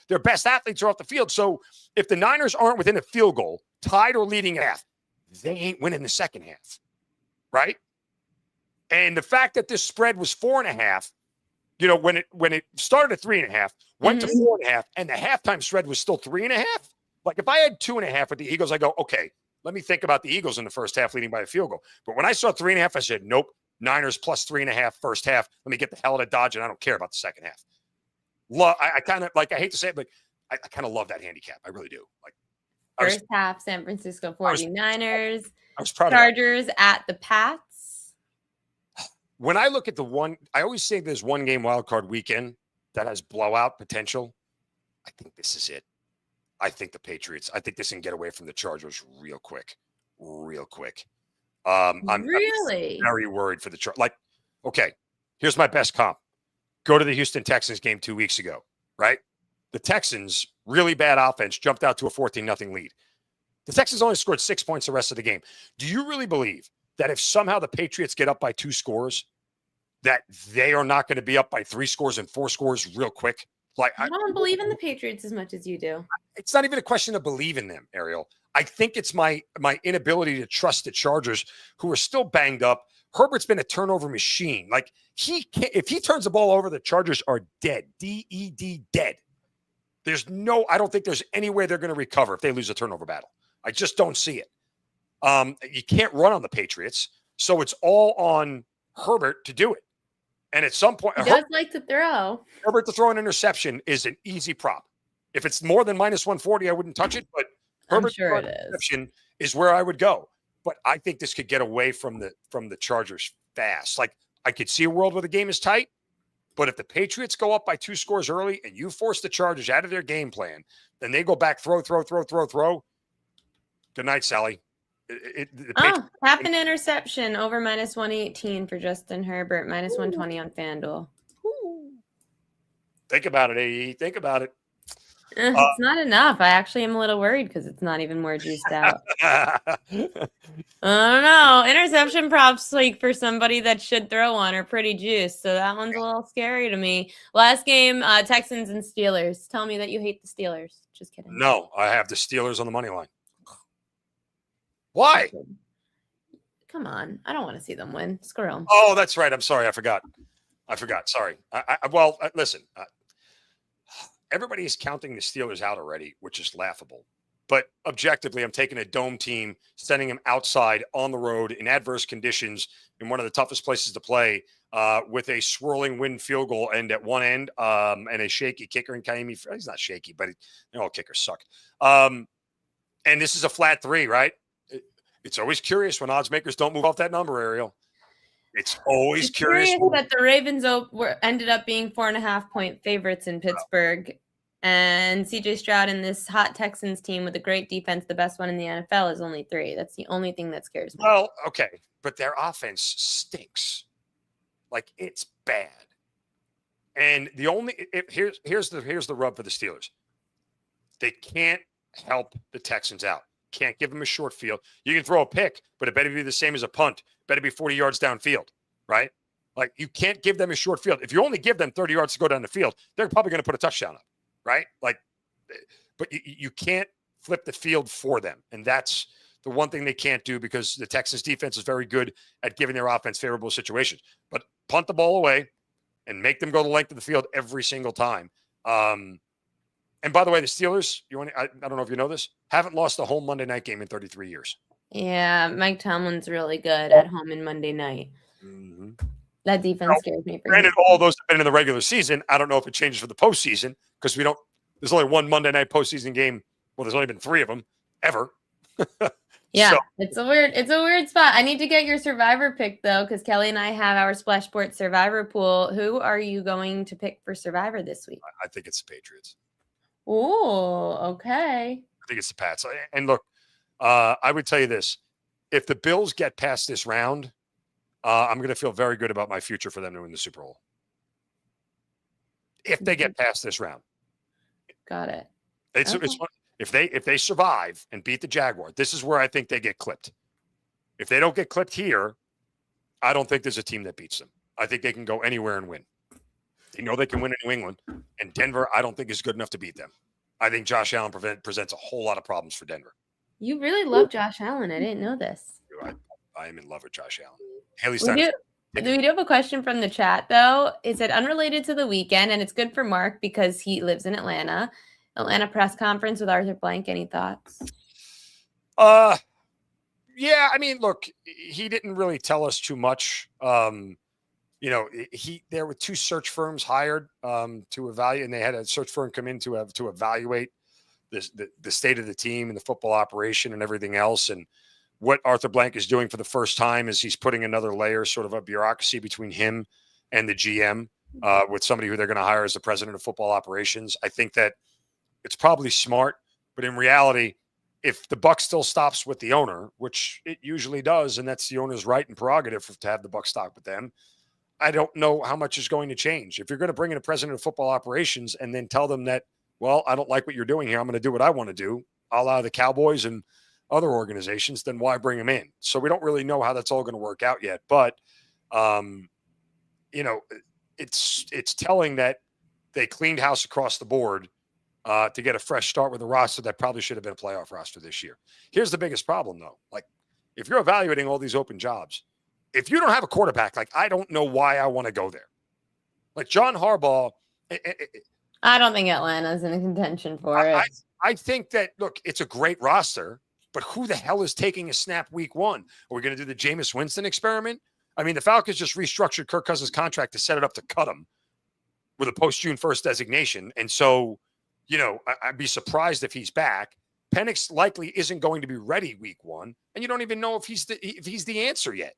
Their best athletes are off the field. So if the Niners aren't within a field goal, tied or leading at half, they ain't winning the second half, right? And the fact that this spread was 4.5, when it started at 3.5, went to 4.5, and the halftime spread was still 3.5. Like if I had 2.5 with the Eagles, I go, okay, let me think about the Eagles in the first half leading by a field goal. But when I saw 3.5, I said, nope, Niners plus 3.5 first half. Let me get the hell out of Dodge, and I don't care about the second half. I kind of like, I hate to say it, but I kind of love that handicap. I really do. Like first half, San Francisco 49ers, I was proud Chargers at the Pats. When I look at I always say there's one game wildcard weekend that has blowout potential. I think this is it. I think the Patriots, I think this can get away from the Chargers real quick. I'm very worried for the Chargers. Like, okay, here's my best comp. Go to the Houston Texans game 2 weeks ago, right? The Texans, really bad offense, jumped out to a 14-0 lead. The Texans only scored 6 points the rest of the game. Do you really believe that if somehow the Patriots get up by 2 scores, that they are not going to be up by 3 scores and 4 scores real quick? Like I don't believe in the Patriots as much as you do. It's not even a question of believe in them, Ariel. I think it's my inability to trust the Chargers, who are still banged up. Herbert's been a turnover machine. Like if he turns the ball over, the Chargers are dead. D-E-D, dead. I don't think there's any way they're going to recover if they lose a turnover battle. I just don't see it. You can't run on the Patriots, so it's all on Herbert to do it. And at some point, he does like to throw. Herbert to throw an interception is an easy prop. If it's more than minus 140, I wouldn't touch it. But Herbert sure to throw an interception is where I would go. But I think this could get away from the Chargers fast. Like I could see a world where the game is tight. But if the Patriots go up by 2 scores early and you force the Chargers out of their game plan, then they go back, throw. Good night, Sally. Half an interception over minus 118 for Justin Herbert, minus 120 on FanDuel. Think about it, AE. Think about it. It's not enough. I actually am a little worried because it's not even more juiced out. I don't know. Interception props, like for somebody that should throw one, are pretty juiced. So that one's a little scary to me. Last game, Texans and Steelers. Tell me that you hate the Steelers. Just kidding. No, I have the Steelers on the money line. Why? Come on. I don't want to see them win. Screw them. Oh, that's right. I'm sorry. I forgot. Sorry. Listen. Everybody is counting the Steelers out already, which is laughable. But objectively, I'm taking a dome team, sending them outside on the road in adverse conditions in one of the toughest places to play with a swirling wind field goal end at one end and a shaky kicker in Kaimi. He's not shaky, but all kickers suck. And this is a flat 3, right? It's always curious when odds makers don't move off that number, Ariel. It's always curious that the Ravens ended up being 4.5-point favorites in Pittsburgh, and CJ Stroud and this hot Texans team with a great defense, the best one in the NFL, is only 3. That's the only thing that scares me. Well, okay, but their offense stinks. Like it's bad. And here's the rub for the Steelers. They can't help the Texans out. Can't give them a short field. You can throw a pick, but it better be the same as a punt. Better be 40 yards downfield, right? Like you can't give them a short field. If you only give them 30 yards to go down the field, they're probably going to put a touchdown up, right? Like, but you can't flip the field for them. And that's the one thing they can't do because the Texans defense is very good at giving their offense favorable situations. But punt the ball away and make them go the length of the field every single time. And by the way, the Steelers, I don't know if you know this, haven't lost a home Monday night game in 33 years. Yeah, Mike Tomlin's really good at home in Monday night. Mm-hmm. That defense scares me. Granted, all those have been in the regular season. I don't know if it changes for the postseason because we don't There's only one Monday night postseason game. Well, there's only been 3 of them ever. Yeah, So, it's a weird spot. I need to get your survivor pick though, because Kelly and I have our Splash Sports survivor pool. Who are you going to pick for survivor this week? I think it's the Patriots. Oh, okay. I think it's the Pats. And look, I would tell you this. If the Bills get past this round, I'm going to feel very good about my future for them to win the Super Bowl. If they get past this round. Got it. It's if they survive and beat the Jaguar, this is where I think they get clipped. If they don't get clipped here, I don't think there's a team that beats them. I think they can go anywhere and win. They know they can win in New England, and Denver, I don't think is good enough to beat them. I think Josh Allen presents a whole lot of problems for Denver. You really love Josh Allen. I didn't know this. I am in love with Josh Allen. Haley Stein. We do have a question from the chat, though. Is it unrelated to the weekend? And it's good for Mark because he lives in Atlanta. Atlanta press conference with Arthur Blank. Any thoughts? Yeah, I mean, look, he didn't really tell us too much. There were 2 search firms hired to evaluate, and they had a search firm come in to evaluate the state of the team and the football operation and everything else. And what Arthur Blank is doing for the first time is he's putting another layer, sort of a bureaucracy between him and the GM with somebody who they're going to hire as the president of football operations. I think that it's probably smart, but in reality, if the buck still stops with the owner, which it usually does, and that's the owner's right and prerogative to have the buck stop with them, I don't know how much is going to change. If you're going to bring in a president of football operations and then tell them that, well, I don't like what you're doing here, I'm going to do what I want to do, a la the Cowboys and other organizations, then why bring them in? So we don't really know how that's all going to work out yet. But, it's telling that they cleaned house across the board to get a fresh start with a roster that probably should have been a playoff roster this year. Here's the biggest problem, though. Like, if you're evaluating all these open jobs, if you don't have a quarterback, like, I don't know why I want to go there. Like, John Harbaugh. I don't think Atlanta's in contention for it. I think that, look, it's a great roster, but who the hell is taking a snap week 1? Are we going to do the Jameis Winston experiment? I mean, the Falcons just restructured Kirk Cousins' contract to set it up to cut him with a post-June 1st designation. And so, I'd be surprised if he's back. Penix likely isn't going to be ready week 1, and you don't even know if he's the answer yet.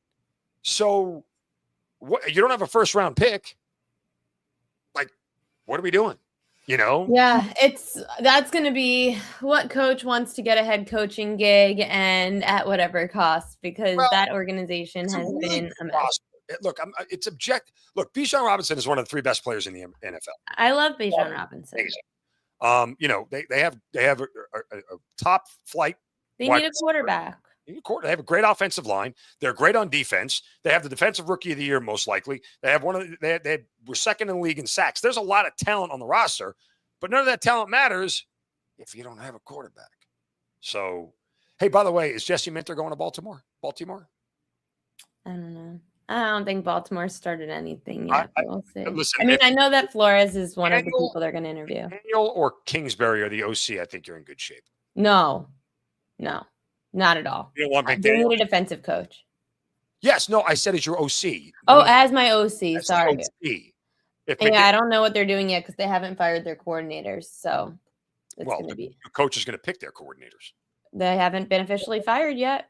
So, what? You don't have a first-round pick. Like, what are we doing? Yeah, that's going to be what coach wants to get a head coaching gig and at whatever cost, because that organization has been a mess. Look, it's objective. Look, Bijan Robinson is one of the 3 best players in the NFL. I love Bijan Robinson. They have a top flight. They need a quarterback. They have a great offensive line. They're great on defense. They have the defensive rookie of the year, most likely. They have they were second in the league in sacks. There's a lot of talent on the roster, but none of that talent matters if you don't have a quarterback. So, hey, by the way, is Jesse Minter going to Baltimore? I don't know. I don't think Baltimore started anything yet. We'll see. Listen, I know that Flores is one of the people they're going to interview. Daniel or Kingsbury or the OC, I think you're in good shape. No, not at all. You don't want McDaniel? They need a defensive coach. Yes, no, I said as your OC. Oh, as my OC. Sorry. I don't know what they're doing yet because they haven't fired their coordinators. So it's going to be. The coach is going to pick their coordinators. They haven't been officially fired yet.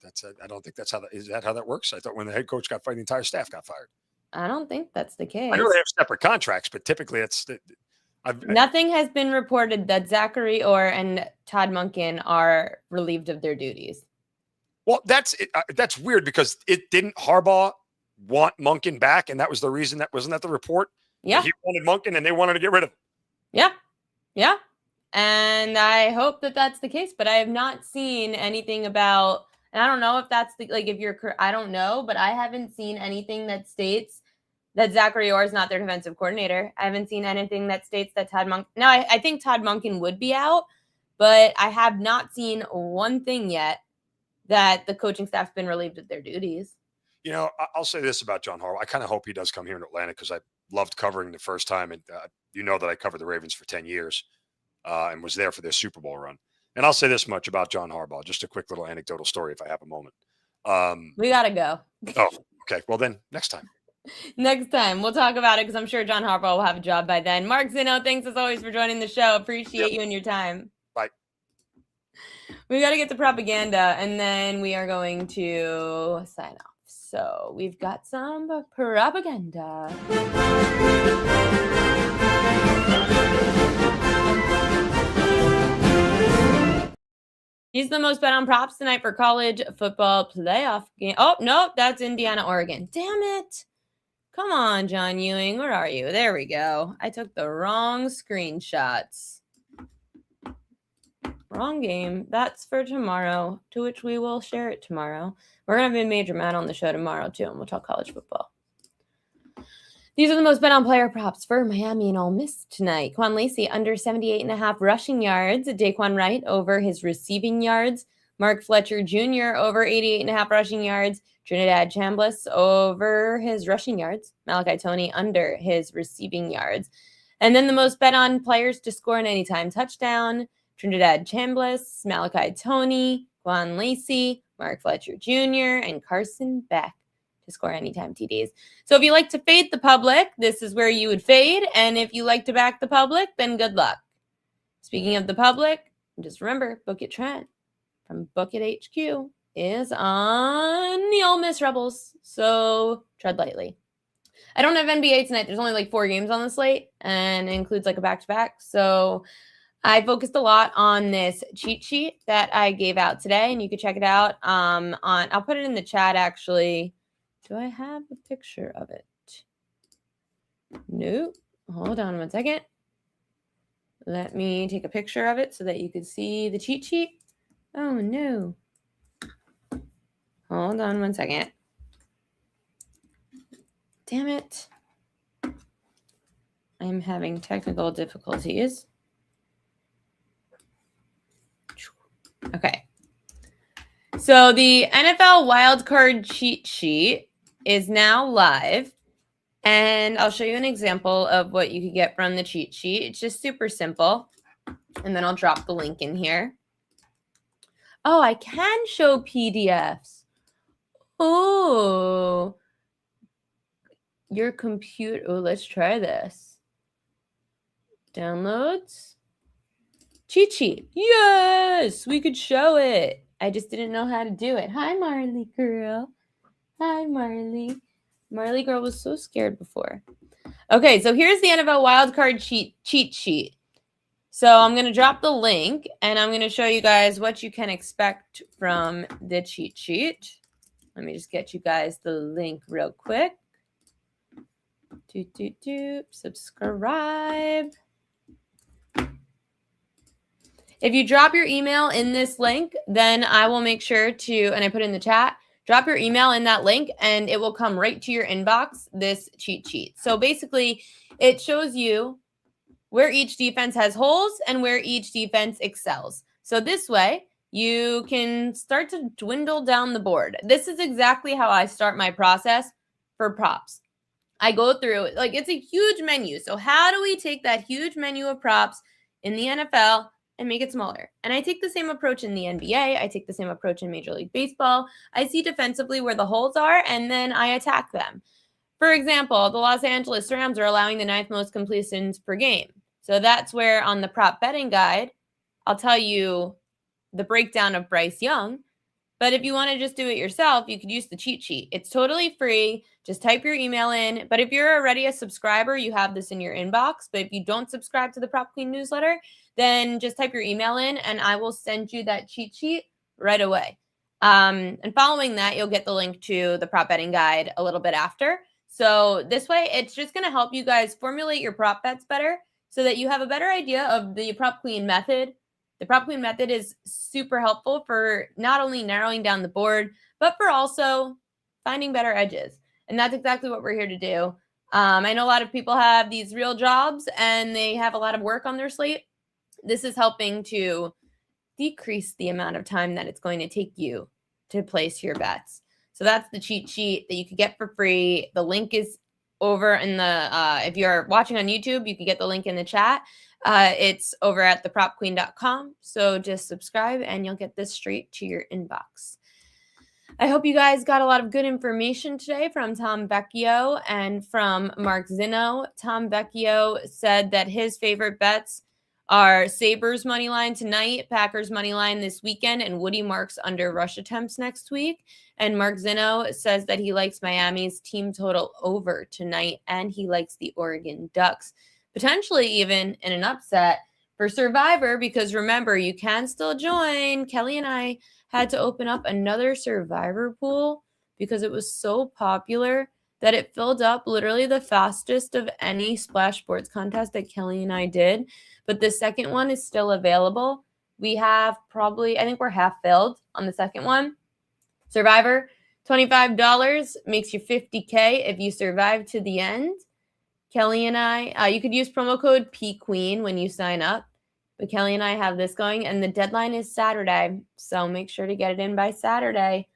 I don't think that's is that how that works? I thought when the head coach got fired, the entire staff got fired. I don't think that's the case. I know they have separate contracts, but typically nothing has been reported that Zachary Orr and Todd Monken are relieved of their duties. Well, that's weird because it didn't Harbaugh want Monken back, and that was the reason. Wasn't that the report? Yeah, he wanted Monken, and they wanted to get rid of him. Yeah, and I hope that that's the case, but I have not seen anything about. And I don't know if that's I don't know, but I haven't seen anything that states that Zachary Orr is not their defensive coordinator. I haven't seen anything that states that Todd Monken. Now, I think Todd Monken would be out, but I have not seen one thing yet that the coaching staff's been relieved of their duties. I'll say this about John Harbaugh. I kind of hope he does come here in Atlanta because I loved covering the first time. And that I covered the Ravens for 10 years and was there for their Super Bowl run. And I'll say this much about John Harbaugh, just a quick little anecdotal story if I have a moment. We got to go. Oh, okay. Well, then next time. Next time we'll talk about it because I'm sure John Harbaugh will have a job by then. Mark Zinno, thanks as always for joining the show. Appreciate you and your time. Bye. We got to get to propaganda and then we are going to sign off. So we've got some propaganda. He's the most bet on props tonight for college football playoff game. Oh, no, that's Indiana, Oregon. Damn it. Come on, John Ewing. Where are you? There we go. I took the wrong screenshots. Wrong game. That's for tomorrow, to which we will share it tomorrow. We're going to have a Major Matt on the show tomorrow, too, and we'll talk college football. These are the most bet on player props for Miami and Ole Miss tonight. Quan Lacey under 78.5 rushing yards. Daquan Wright over his receiving yards. Mark Fletcher Jr. over 88.5 rushing yards. Trinidad Chambliss over his rushing yards. Malachi Toney under his receiving yards. And then the most bet on players to score an anytime touchdown. Trinidad Chambliss, Malachi Toney, Quan Lacey, Mark Fletcher Jr., and Carson Beck to score anytime TDs. So if you like to fade the public, this is where you would fade. And if you like to back the public, then good luck. Speaking of the public, just remember, Book It Trent from Book It HQ is on the Ole Miss Rebels. So tread lightly. I don't have NBA tonight. There's only like 4 games on the slate and it includes like a back-to-back. So I focused a lot on this cheat sheet that I gave out today, and you can check it out I'll put it in the chat actually. Do I have a picture of it? Nope. Hold on 1 second. Let me take a picture of it so that you can see the cheat sheet. Oh no. Hold on 1 second. Damn it. I'm having technical difficulties. Okay. So the NFL wildcard cheat sheet is now live. And I'll show you an example of what you could get from the cheat sheet. It's just super simple. And then I'll drop the link in here. Oh, I can show PDFs. Oh, your computer. Oh, let's try this. Downloads. Cheat sheet. Yes, we could show it. I just didn't know how to do it. Hi, Marley girl. Hi, Marley. Marley girl was so scared before. Okay, so here's the NFL wildcard cheat sheet. So I'm going to drop the link, and I'm going to show you guys what you can expect from the cheat sheet. Let me just get you guys the link real quick. Subscribe. If you drop your email in this link, then I will make sure to, and I put in the chat, drop your email in that link and it will come right to your inbox, this cheat sheet. So basically, it shows you where each defense has holes and where each defense excels. So this way, you can start to dwindle down the board. This is exactly how I start my process for props. I go through, like, it's a huge menu. So how do we take that huge menu of props in the NFL and make it smaller? And I take the same approach in the NBA. I take the same approach in Major League Baseball. I see defensively where the holes are, and then I attack them. For example, the Los Angeles Rams are allowing the 9th most completions per game. So that's where on the prop betting guide, I'll tell you the breakdown of Bryce Young. But if you want to just do it yourself, you could use the cheat sheet. It's totally free. Just type your email in. But if you're already a subscriber, you have this in your inbox. But if you don't subscribe to the Prop Queen newsletter, then just type your email in and I will send you that cheat sheet right away. And following that, you'll get the link to the prop betting guide a little bit after. So this way, it's just going to help you guys formulate your prop bets better so that you have a better idea of the Prop Queen method. The Prop Queen method is super helpful for not only narrowing down the board, but for also finding better edges. And that's exactly what we're here to do. I know a lot of people have these real jobs and they have a lot of work on their slate. This is helping to decrease the amount of time that it's going to take you to place your bets. So that's the cheat sheet that you can get for free. The link is over in the, if you're watching on YouTube, you can get the link in the chat. It's over at thepropqueen.com. So just subscribe and you'll get this straight to your inbox. I hope you guys got a lot of good information today from Tom Vecchio and from Mark Zinno. Tom Vecchio said that his favorite bets are Sabres money line tonight, Packers money line this weekend, and Woody Marks under rush attempts next week. And Mark Zinno says that he likes Miami's team total over tonight, and he likes the Oregon Ducks, potentially even in an upset for Survivor, because remember, you can still join. Kelly and I had to open up another Survivor pool because it was so popular that it filled up literally the fastest of any Splash Sports contest that Kelly and I did. But the second one is still available. We have I think we're half filled on the second one. Survivor, $25 makes you $50K if you survive to the end. Kelly and I, you could use promo code PQueen when you sign up. But Kelly and I have this going, and the deadline is Saturday, so make sure to get it in by Saturday.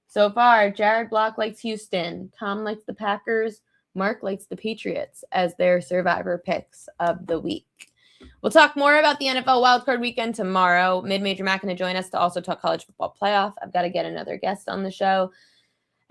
So far, Jared Block likes Houston, Tom likes the Packers, Mark likes the Patriots as their Survivor picks of the week. We'll talk more about the NFL wildcard weekend tomorrow. Mid-Major Mac going to join us to also talk college football playoff. I've got to get another guest on the show.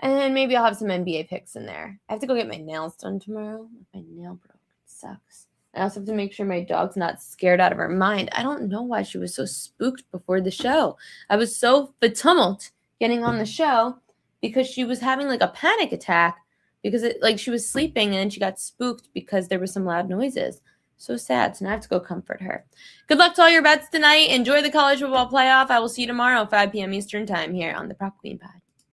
And maybe I'll have some NBA picks in there. I have to go get my nails done tomorrow. My nail broke. It sucks. I also have to make sure my dog's not scared out of her mind. I don't know why she was so spooked before the show. I was so betumbled getting on the show because she was having like a panic attack because she was sleeping and then she got spooked because there were some loud noises. So sad. So now I have to go comfort her. Good luck to all your bets tonight. Enjoy the college football playoff. I will see you tomorrow, 5 p.m. Eastern time here on the Prop Queen Pod.